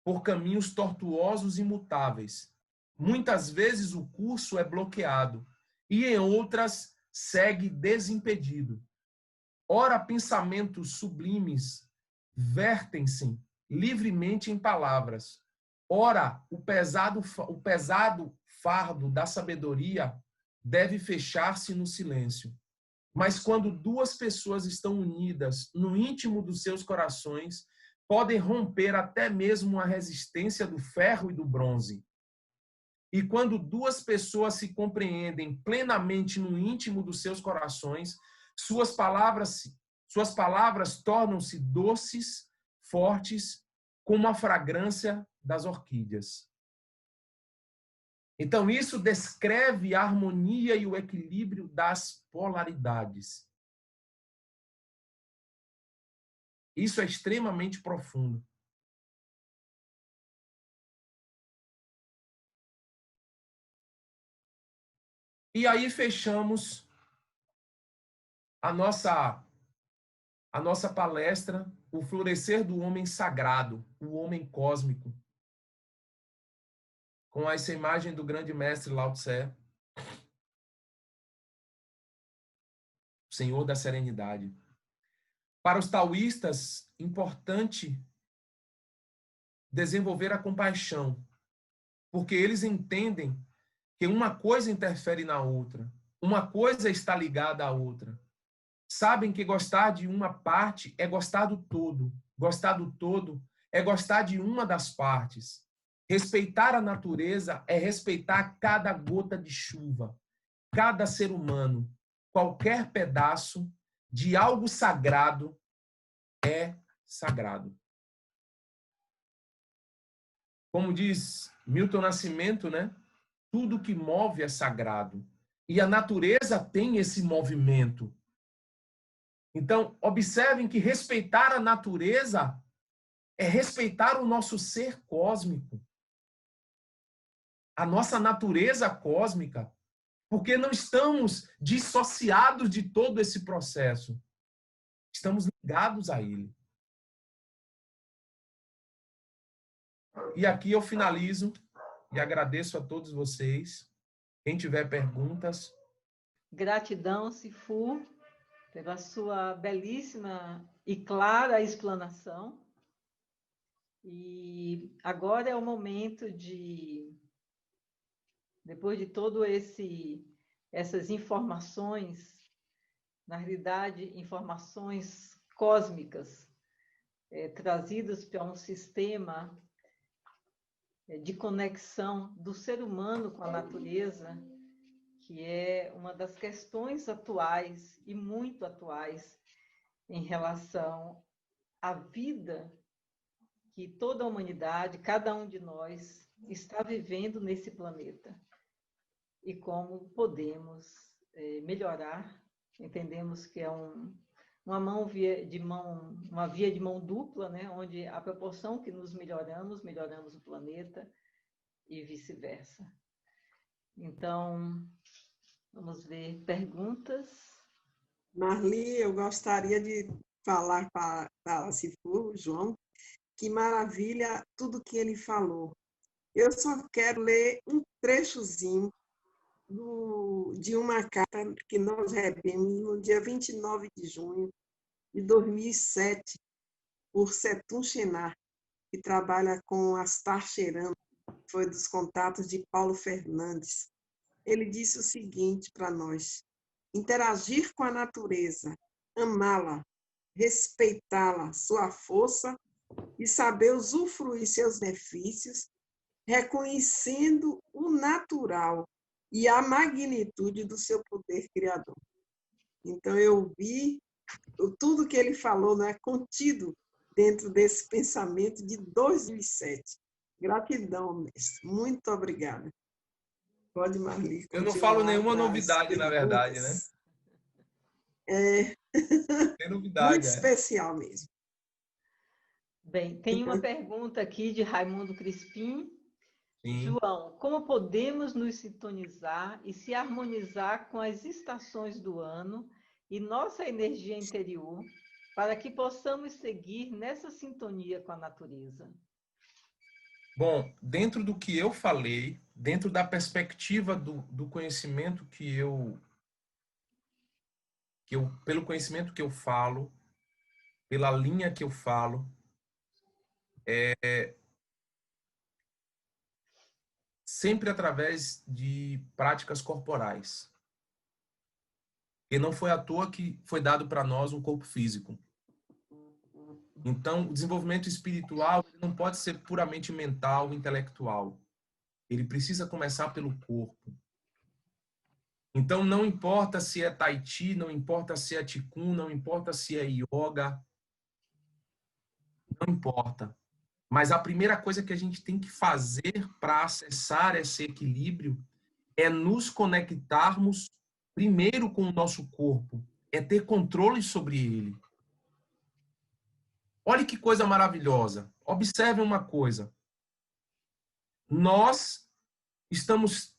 por caminhos tortuosos e imutáveis. Muitas vezes o curso é bloqueado e em outras segue desimpedido. Ora, pensamentos sublimes vertem-se livremente em palavras. Ora, o pesado fardo da sabedoria deve fechar-se no silêncio. Mas quando duas pessoas estão unidas no íntimo dos seus corações, podem romper até mesmo a resistência do ferro e do bronze. E quando duas pessoas se compreendem plenamente no íntimo dos seus corações, suas palavras tornam-se doces, fortes, como a fragrância das orquídeas. Então, isso descreve a harmonia e o equilíbrio das polaridades. Isso é extremamente profundo. E aí fechamos a nossa palestra, o florescer do homem sagrado, o homem cósmico, com essa imagem do grande mestre Lao Tse, Senhor da Serenidade. Para os taoístas, importante desenvolver a compaixão, porque eles entendem que uma coisa interfere na outra, uma coisa está ligada à outra. Sabem que gostar de uma parte é gostar do todo, gostar do todo é gostar de uma das partes. Respeitar a natureza é respeitar cada gota de chuva, cada ser humano, qualquer pedaço de algo sagrado é sagrado. Como diz Milton Nascimento, né? Tudo que move é sagrado. E a natureza tem esse movimento. Então, observem que respeitar a natureza é respeitar o nosso ser cósmico. A nossa natureza cósmica. Porque não estamos dissociados de todo esse processo. Estamos ligados a ele. E aqui eu finalizo e agradeço a todos vocês. Quem tiver perguntas. Gratidão, Sifu, pela sua belíssima e clara explanação. E agora é o momento de, depois de todo essas informações, na realidade, informações cósmicas, trazidas para um sistema de conexão do ser humano com a natureza, que é uma das questões atuais e muito atuais em relação à vida que toda a humanidade, cada um de nós, está vivendo nesse planeta. E como podemos melhorar. Entendemos que é uma via de mão dupla, né? Onde a proporção que nos melhoramos o planeta e vice-versa. Então, vamos ver perguntas. Marli, eu gostaria de falar para a Sifu, João, que maravilha tudo que ele falou. Eu só quero ler um trechozinho de uma carta que nós recebemos no dia 29 de junho de 2007, por Setun Chenar, que trabalha com Astar Cheran, foi dos contatos de Paulo Fernandes. Ele disse o seguinte para nós: interagir com a natureza, amá-la, respeitá-la, sua força e saber usufruir seus benefícios, reconhecendo o natural e a magnitude do seu poder criador. Então, eu vi tudo que ele falou, né, contido dentro desse pensamento de 2007. Gratidão, mestre. Muito obrigada. Pode, Marli. Eu não falo nenhuma novidade, na verdade, né? Tem novidade. Muito especial mesmo. Bem, tem uma pergunta aqui de Raimundo Crispim. Sim. João, como podemos nos sintonizar e se harmonizar com as estações do ano e nossa energia interior para que possamos seguir nessa sintonia com a natureza? Bom, dentro do que eu falei, dentro da perspectiva do conhecimento pelo conhecimento que eu falo, pela linha que eu falo, sempre através de práticas corporais. E não foi à toa que foi dado para nós um corpo físico. Então, o desenvolvimento espiritual não pode ser puramente mental, intelectual. Ele precisa começar pelo corpo. Então, não importa se é Tai Chi, não importa se é Qigong, não importa se é Yoga, não importa. Mas a primeira coisa que a gente tem que fazer para acessar esse equilíbrio é nos conectarmos primeiro com o nosso corpo, é ter controle sobre ele. Olha que coisa maravilhosa. Observe uma coisa. Nós estamos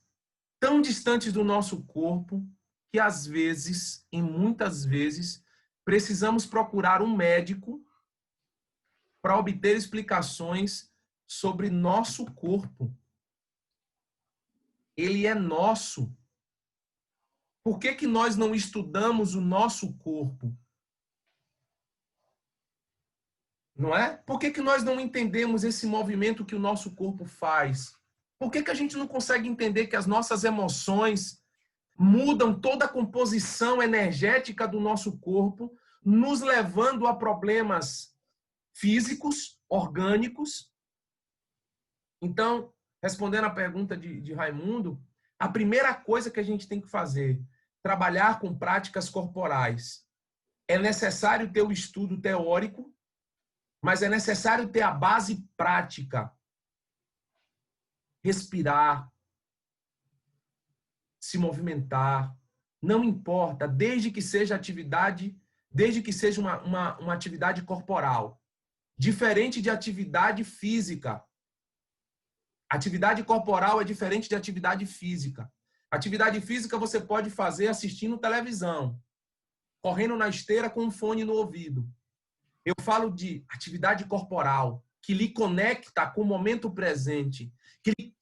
tão distantes do nosso corpo que, às vezes, e muitas vezes, precisamos procurar um médico para obter explicações sobre nosso corpo. Ele é nosso. Por que nós não estudamos o nosso corpo? Não é? Por que nós não entendemos esse movimento que o nosso corpo faz? Por que a gente não consegue entender que as nossas emoções mudam toda a composição energética do nosso corpo, nos levando a problemas físicos, orgânicos? Então, respondendo à pergunta de Raimundo, a primeira coisa que a gente tem que fazer, trabalhar com práticas corporais. É necessário ter o estudo teórico, mas é necessário ter a base prática. respirar, se movimentar, não importa, desde que seja atividade, desde que seja uma atividade corporal, diferente de atividade física. Atividade corporal é diferente de atividade física. Atividade física você pode fazer assistindo televisão, correndo na esteira com um fone no ouvido. Eu falo de atividade corporal, que lhe conecta com o momento presente,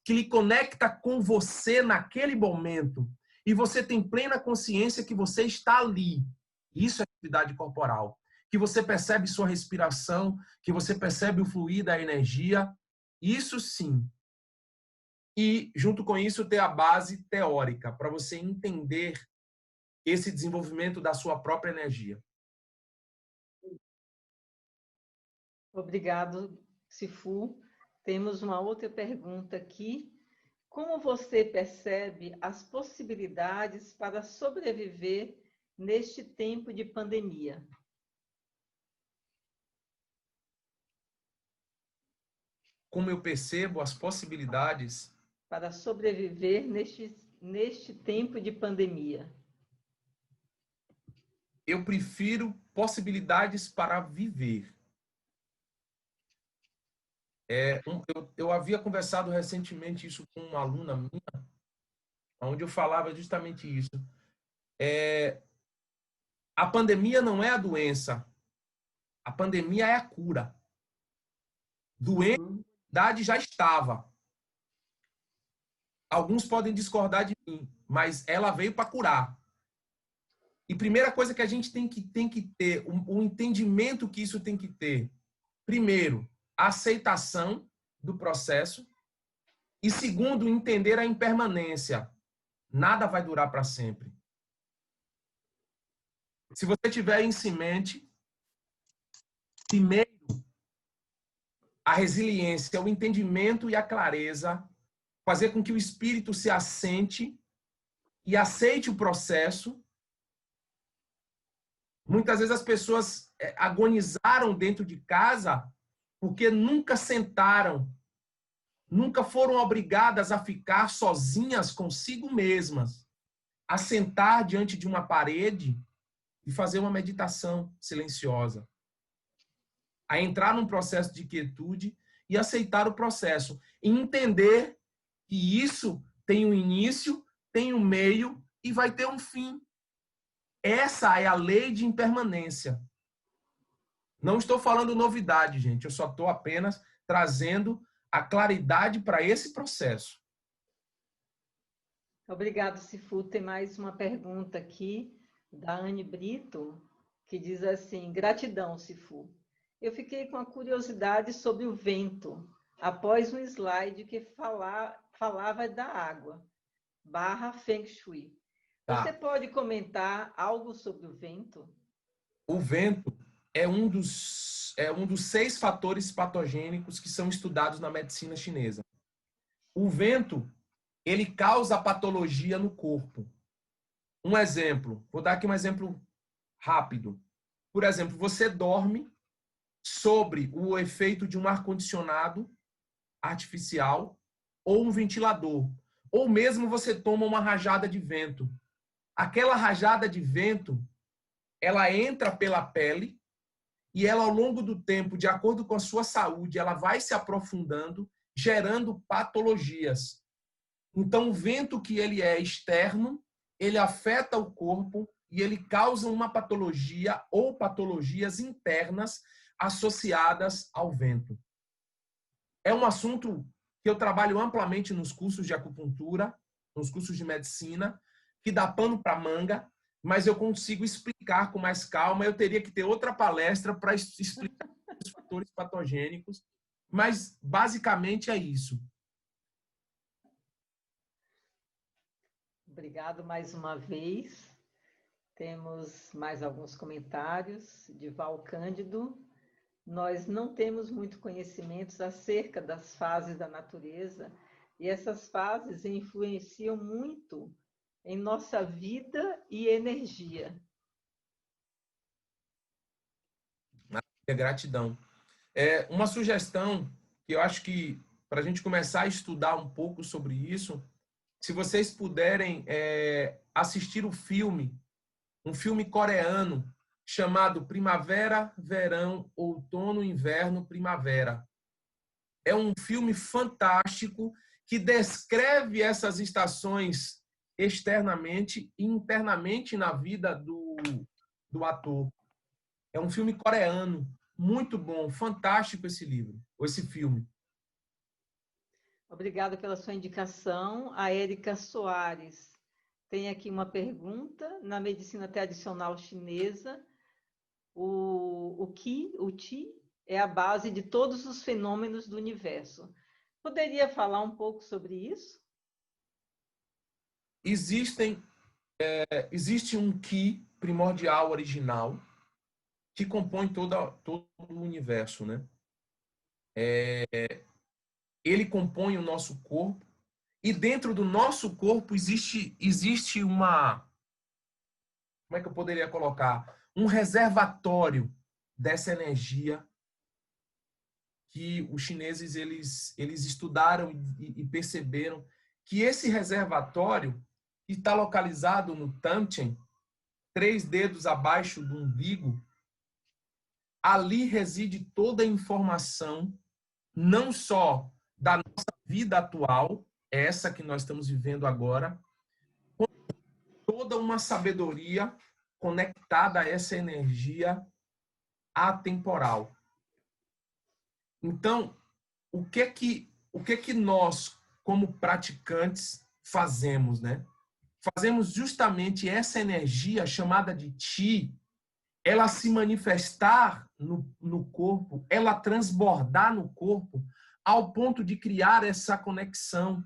que lhe conecta com você naquele momento. E você tem plena consciência que você está ali. Isso é atividade corporal. Que você percebe sua respiração, que você percebe o fluir da energia. Isso sim. E, junto com isso, ter a base teórica, para você entender esse desenvolvimento da sua própria energia. Obrigado, Sifu. Temos uma outra pergunta aqui. Como você percebe as possibilidades para sobreviver neste tempo de pandemia? Como eu percebo as possibilidades para sobreviver neste tempo de pandemia? Eu prefiro possibilidades para viver. Eu havia conversado recentemente isso com uma aluna minha, onde eu falava justamente isso. A pandemia não é a doença. A pandemia é a cura. Doença, a idade já estava. Alguns podem discordar de mim, mas ela veio para curar. E primeira coisa que a gente tem que ter, o entendimento que isso tem que ter. Primeiro, a aceitação do processo. E segundo, entender a impermanência. Nada vai durar para sempre. Se você tiver isso em mente, primeiro, a resiliência, o entendimento e a clareza, fazer com que o espírito se assente e aceite o processo. Muitas vezes as pessoas agonizaram dentro de casa porque nunca sentaram, nunca foram obrigadas a ficar sozinhas consigo mesmas, a sentar diante de uma parede e fazer uma meditação silenciosa, a entrar num processo de quietude e aceitar o processo, e entender que isso tem um início, tem um meio e vai ter um fim. Essa é a lei de impermanência. Não estou falando novidade, gente. Eu só estou apenas trazendo a claridade para esse processo. Obrigado, Sifu. Tem mais uma pergunta aqui da Anne Brito, que diz assim: gratidão, Sifu. Eu fiquei com a curiosidade sobre o vento, após um slide que falava da água, /Feng Shui. Você pode comentar algo sobre o vento? O vento é um dos 6 fatores patogênicos que são estudados na medicina chinesa. O vento, ele causa patologia no corpo. Um exemplo, vou dar aqui um exemplo rápido. Por exemplo, você dorme sobre o efeito de um ar-condicionado artificial ou um ventilador. Ou mesmo você toma uma rajada de vento. Aquela rajada de vento, ela entra pela pele e ela, ao longo do tempo, de acordo com a sua saúde, ela vai se aprofundando, gerando patologias. Então, o vento que ele é externo, ele afeta o corpo e ele causa uma patologia ou patologias internas associadas ao vento. É um assunto que eu trabalho amplamente nos cursos de acupuntura, nos cursos de medicina, que dá pano para manga, mas eu consigo explicar com mais calma. Eu teria que ter outra palestra para explicar os fatores patogênicos, mas basicamente é isso. Obrigado mais uma vez. Temos mais alguns comentários de Val Cândido. Nós não temos muito conhecimentos acerca das fases da natureza e essas fases influenciam muito em nossa vida e energia. Gratidão. Uma sugestão que eu acho que para a gente começar a estudar um pouco sobre isso, se vocês puderem assistir um filme coreano, chamado Primavera, Verão, Outono, Inverno, Primavera. É um filme fantástico que descreve essas estações externamente e internamente na vida do ator. É um filme coreano, muito bom, fantástico esse livro, esse filme. Obrigada pela sua indicação. A Érica Soares tem aqui uma pergunta. Na medicina tradicional chinesa, o Qi é a base de todos os fenômenos do universo. Poderia falar um pouco sobre isso? Existe um Qi primordial original que compõe todo o universo, né? Ele compõe o nosso corpo e dentro do nosso corpo existe uma, como é que eu poderia colocar? Um reservatório dessa energia que os chineses eles estudaram e perceberam que esse reservatório está localizado no Tanchen, 3 dedos abaixo do umbigo. Ali reside toda a informação, não só da nossa vida atual, essa que nós estamos vivendo agora, com toda uma sabedoria conectada a essa energia atemporal. Então, o que que nós, como praticantes, fazemos, né? Fazemos justamente essa energia chamada de Qi, ela se manifestar no corpo, ela transbordar no corpo, ao ponto de criar essa conexão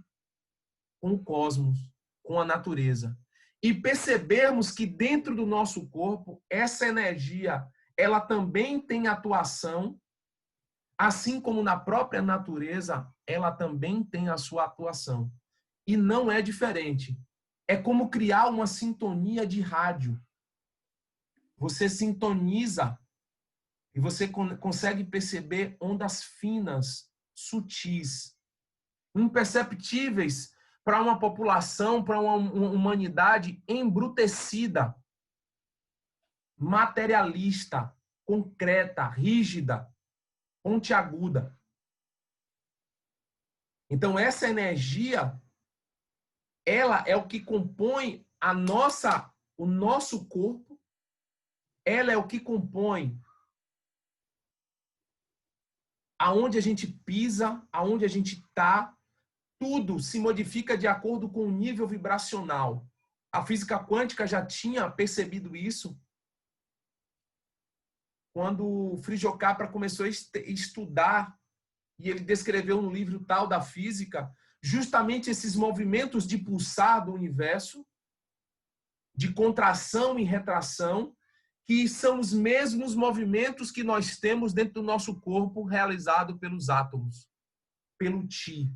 com o cosmos, com a natureza. E percebermos que dentro do nosso corpo, essa energia, ela também tem atuação, assim como na própria natureza, ela também tem a sua atuação. E não é diferente. É como criar uma sintonia de rádio. Você sintoniza e você consegue perceber ondas finas, sutis, imperceptíveis para uma população, para uma humanidade embrutecida, materialista, concreta, rígida, pontiaguda. Então, essa energia, ela é o que compõe o nosso corpo, ela é o que compõe aonde a gente pisa, aonde a gente está, tudo se modifica de acordo com o nível vibracional. A física quântica já tinha percebido isso quando Frijo Capra começou a estudar, e ele descreveu no livro Tal da Física, justamente esses movimentos de pulsar do universo, de contração e retração, que são os mesmos movimentos que nós temos dentro do nosso corpo realizado pelos átomos, pelo Qi.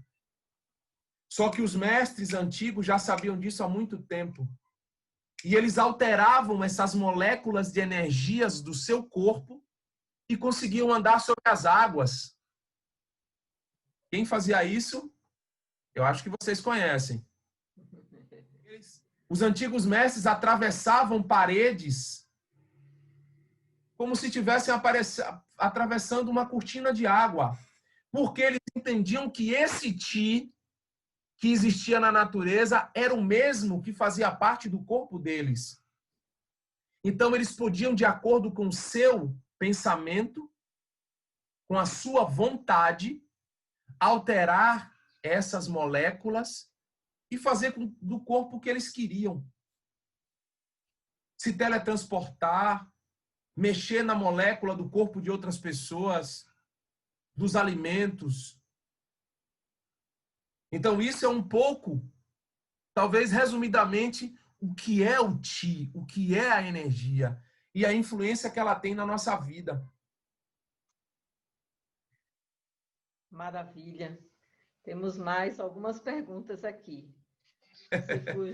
Só que os mestres antigos já sabiam disso há muito tempo. E eles alteravam essas moléculas de energias do seu corpo e conseguiam andar sobre as águas. Quem fazia isso? Eu acho que vocês conhecem. Os antigos mestres atravessavam paredes como se estivessem atravessando uma cortina de água, porque eles entendiam que esse Qi que existia na natureza era o mesmo que fazia parte do corpo deles. Então, eles podiam, de acordo com o seu pensamento, com a sua vontade, alterar essas moléculas e fazer do corpo o que eles queriam. Se teletransportar, mexer na molécula do corpo de outras pessoas, dos alimentos. Então, isso é um pouco, talvez resumidamente, o que é o Qi, o que é a energia e a influência que ela tem na nossa vida. Maravilha. Temos mais algumas perguntas aqui.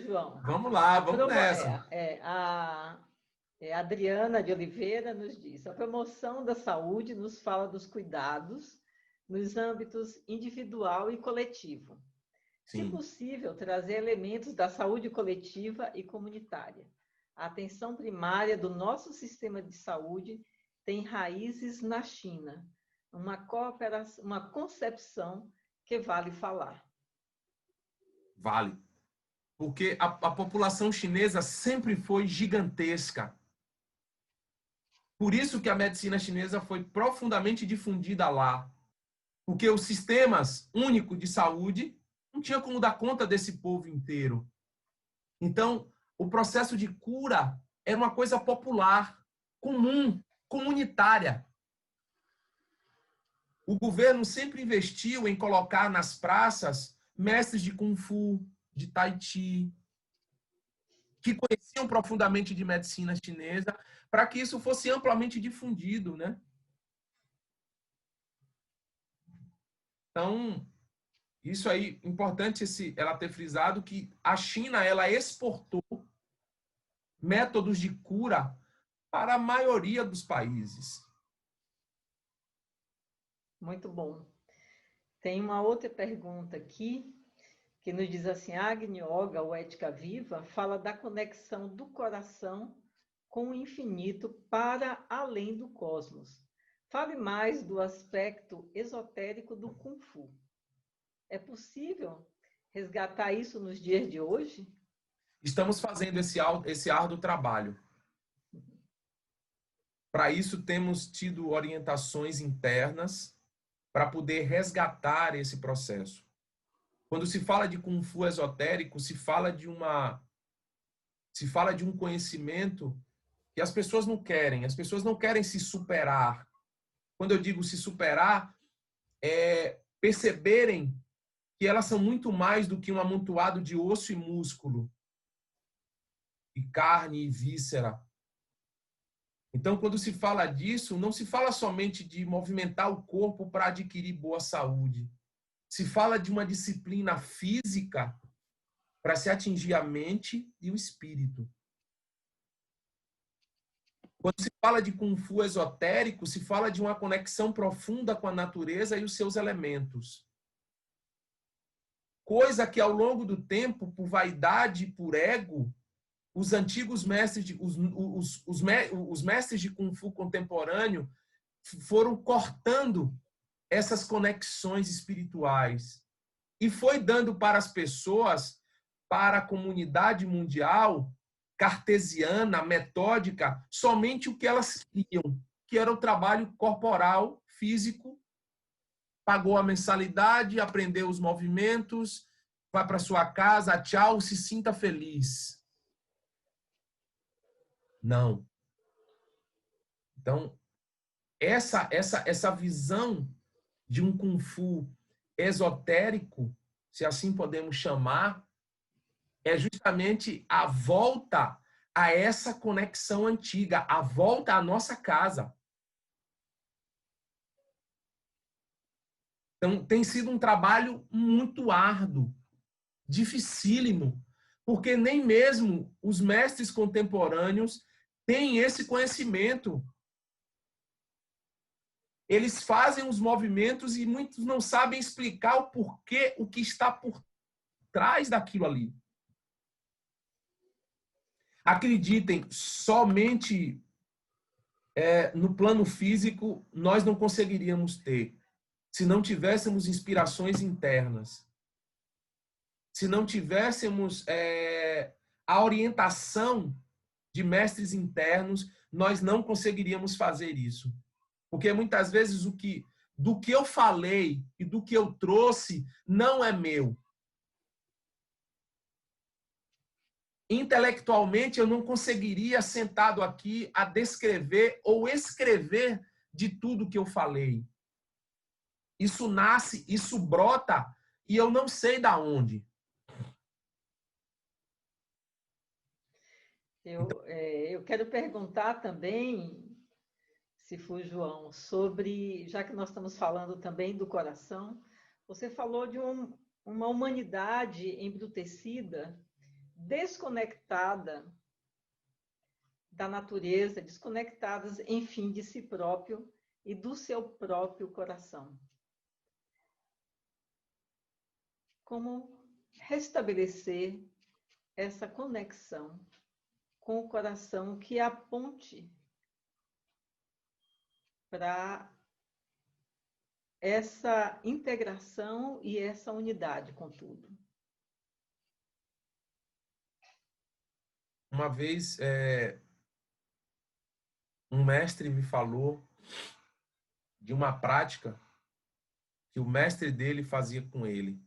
João. Vamos lá, vamos nessa. A Adriana de Oliveira nos diz: a promoção da saúde nos fala dos cuidados nos âmbitos individual e coletivo. Se Sim. possível, trazer elementos da saúde coletiva e comunitária. A atenção primária do nosso sistema de saúde tem raízes na China, uma concepção que vale falar. Vale. Porque a população chinesa sempre foi gigantesca. Por isso que a medicina chinesa foi profundamente difundida lá. Porque os sistemas únicos de saúde não tinha como dar conta desse povo inteiro. Então, o processo de cura era uma coisa popular, comum, comunitária. O governo sempre investiu em colocar nas praças mestres de Kung Fu, de Tai Chi, que conheciam profundamente de medicina chinesa, para que isso fosse amplamente difundido, né? Então, isso aí, importante ela ter frisado que a China, ela exportou métodos de cura para a maioria dos países. Muito bom. Tem uma outra pergunta aqui, que nos diz assim, Agni Yoga, ou Ética Viva, fala da conexão do coração com o infinito para além do cosmos. Fale mais do aspecto esotérico do Kung Fu. É possível resgatar isso nos dias de hoje? Estamos fazendo esse árduo trabalho. Para isso, temos tido orientações internas para poder resgatar esse processo. Quando se fala de Kung Fu esotérico, se fala de um conhecimento que as pessoas não querem. As pessoas não querem se superar. Quando eu digo se superar, é perceberem que elas são muito mais do que um amontoado de osso e músculo, e carne e víscera. Então, quando se fala disso, não se fala somente de movimentar o corpo para adquirir boa saúde. Se fala de uma disciplina física para se atingir a mente e o espírito. Quando se fala de Kung Fu esotérico, se fala de uma conexão profunda com a natureza e os seus elementos. Coisa que, ao longo do tempo, por vaidade e por ego, os antigos mestres, os mestres de Kung Fu contemporâneo foram cortando essas conexões espirituais e foi dando para as pessoas, para a comunidade mundial, cartesiana, metódica, somente o que elas queriam, que era o trabalho corporal, físico, pagou a mensalidade, aprendeu os movimentos, vai para sua casa, tchau, se sinta feliz. Não. Então, essa visão de um Kung Fu esotérico, se assim podemos chamar, é justamente a volta a essa conexão antiga, a volta à nossa casa. Então, tem sido um trabalho muito árduo, dificílimo, porque nem mesmo os mestres contemporâneos têm esse conhecimento. Eles fazem os movimentos e muitos não sabem explicar o porquê, o que está por trás daquilo ali. Acreditem, somente no plano físico nós não conseguiríamos ter, se não tivéssemos inspirações internas, se não tivéssemos a orientação de mestres internos, nós não conseguiríamos fazer isso. Porque muitas vezes do que eu falei e do que eu trouxe não é meu. Intelectualmente, eu não conseguiria, sentado aqui, a descrever ou escrever de tudo que eu falei. Isso nasce, isso brota, e eu não sei da onde. Eu quero perguntar também, Sifu João, sobre, já que nós estamos falando também do coração, você falou de uma humanidade embrutecida, desconectada da natureza, desconectadas, enfim, de si próprio e do seu próprio coração. como restabelecer essa conexão com o coração, que é a ponte para essa integração e essa unidade com tudo. Uma vez, um mestre me falou de uma prática que o mestre dele fazia com ele.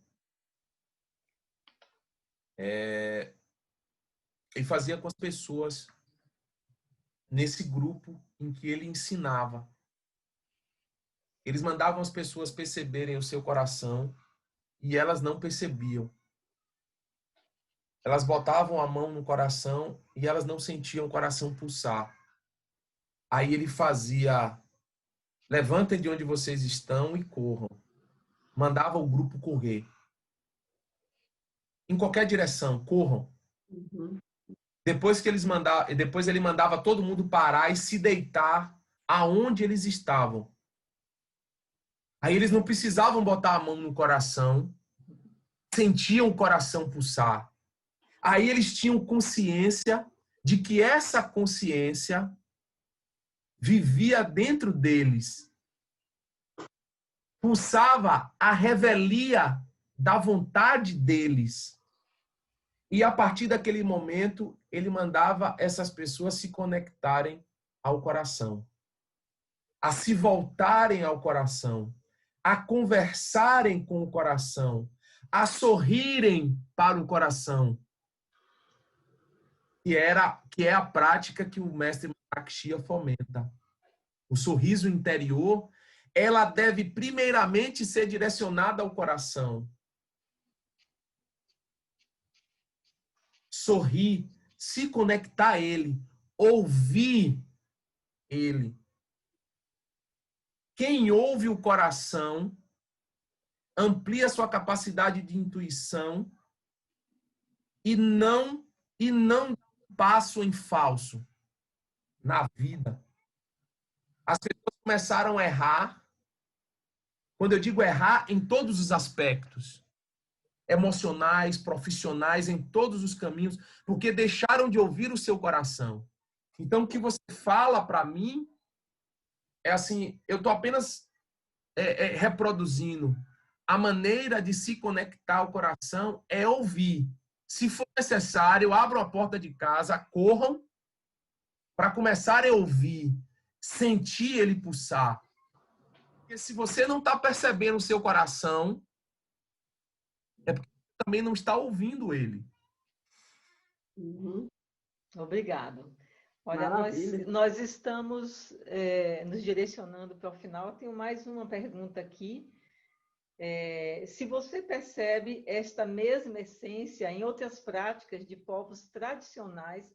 E fazia com as pessoas nesse grupo em que ele ensinava. Eles mandavam as pessoas perceberem o seu coração e elas não percebiam. Elas botavam a mão no coração e elas não sentiam o coração pulsar. Aí ele fazia: levantem de onde vocês estão e corram. Mandava o grupo correr. Em qualquer direção, corram. Uhum. Depois ele mandava todo mundo parar e se deitar aonde eles estavam. Aí eles não precisavam botar a mão no coração, sentiam o coração pulsar. Aí eles tinham consciência de que essa consciência vivia dentro deles. Pulsava a revelia da vontade deles. E a partir daquele momento, ele mandava essas pessoas se conectarem ao coração, a se voltarem ao coração, a conversarem com o coração, a sorrirem para o coração, que é a prática que o mestre Mahakshiya fomenta. O sorriso interior, ela deve primeiramente ser direcionada ao coração. Sorrir, se conectar a ele, ouvir ele. Quem ouve o coração amplia sua capacidade de intuição e não passo em falso na vida. As pessoas começaram a errar. Quando eu digo errar, em todos os aspectos, emocionais, profissionais, em todos os caminhos, porque deixaram de ouvir o seu coração. Então, o que você fala para mim é assim, eu estou apenas reproduzindo. A maneira de se conectar ao coração é ouvir. Se for necessário, abram a porta de casa, corram para começar a ouvir, sentir ele pulsar. Porque se você não está percebendo o seu coração, é porque também não está ouvindo ele. Uhum. Obrigado. Olha, Maravilha. nós estamos nos direcionando para o final. Eu tenho mais uma pergunta aqui. Se você percebe esta mesma essência em outras práticas de povos tradicionais,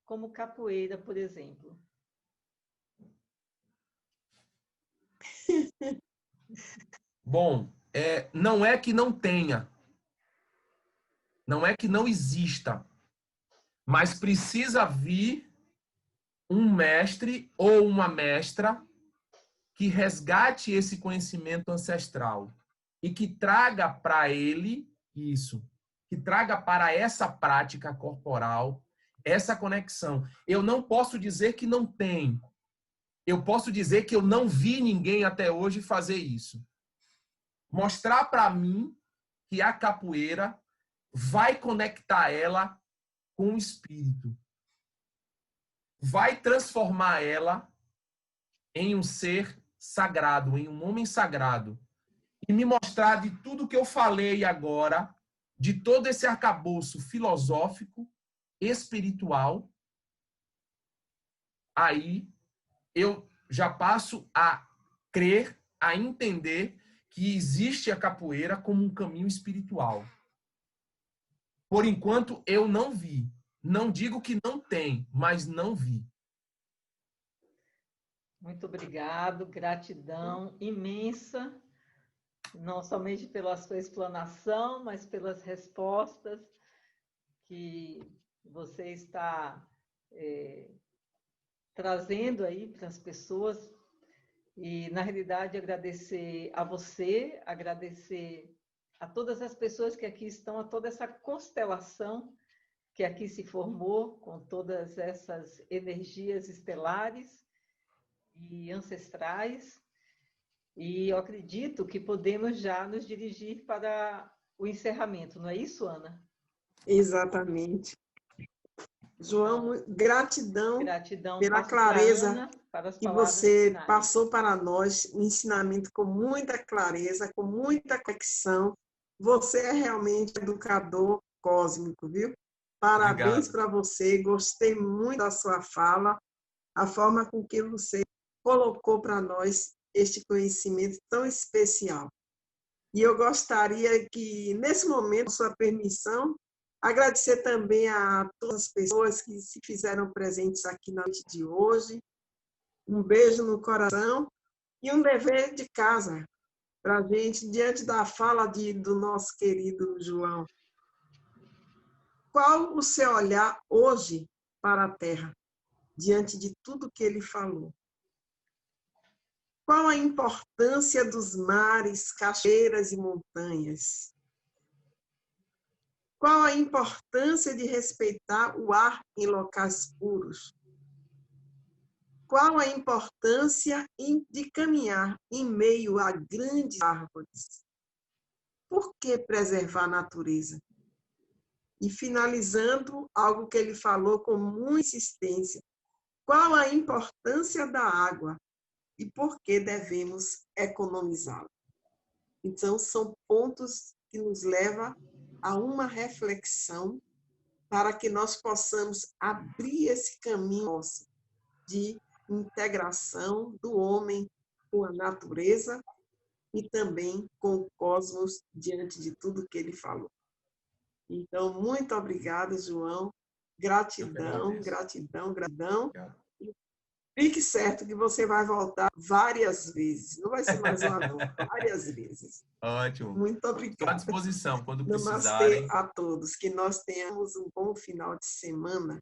como capoeira, por exemplo. Bom, não é que não tenha, não é que não exista, mas precisa vir um mestre ou uma mestra que resgate esse conhecimento ancestral e que traga para ele isso, que traga para essa prática corporal essa conexão. Eu não posso dizer que não tem. Eu posso dizer que eu não vi ninguém até hoje fazer isso. Mostrar para mim que a capoeira vai conectar ela com o espírito. Vai transformar ela em um ser sagrado, em um homem sagrado. E me mostrar de tudo que eu falei agora, de todo esse arcabouço filosófico, espiritual, aí eu já passo a crer, a entender que existe a capoeira como um caminho espiritual. Por enquanto, eu não vi. Não digo que não tem, mas não vi. Muito obrigado, gratidão imensa, não somente pela sua explanação, mas pelas respostas que você está trazendo aí para as pessoas. E, na realidade, agradecer a você, agradecer a todas as pessoas que aqui estão, a toda essa constelação que aqui se formou, com todas essas energias estelares e ancestrais. E eu acredito que podemos já nos dirigir para o encerramento, não é isso, Ana? Exatamente. João, Então, gratidão pela passo para a clareza Ana, para as que palavras você finais. passou para nós, um ensinamento com muita clareza, com muita conexão. Você é realmente educador cósmico, viu? Parabéns para você, gostei muito da sua fala, a forma com que você colocou para nós este conhecimento tão especial. E eu gostaria que, nesse momento, com sua permissão, agradecer também a todas as pessoas que se fizeram presentes aqui na noite de hoje. Um beijo no coração e um dever de casa para a gente, diante da fala do nosso querido João. Qual o seu olhar hoje para a Terra, diante de tudo que ele falou? Qual a importância dos mares, cachoeiras e montanhas? Qual a importância de respeitar o ar em locais puros? Qual a importância de caminhar em meio a grandes árvores? Por que preservar a natureza? E finalizando, algo que ele falou com muita insistência. Qual a importância da água e por que devemos economizá-la? Então, são pontos que nos levam a uma reflexão para que nós possamos abrir esse caminho nosso de integração do homem com a natureza e também com o cosmos diante de tudo que ele falou. Então, muito obrigada, João. Gratidão, gratidão, gratidão. Obrigado. Fique certo que você vai voltar várias vezes. Não vai ser mais uma vez, várias vezes. Ótimo. Muito obrigada. Estou à disposição quando Namastê precisarem. a todos. Que nós tenhamos um bom final de semana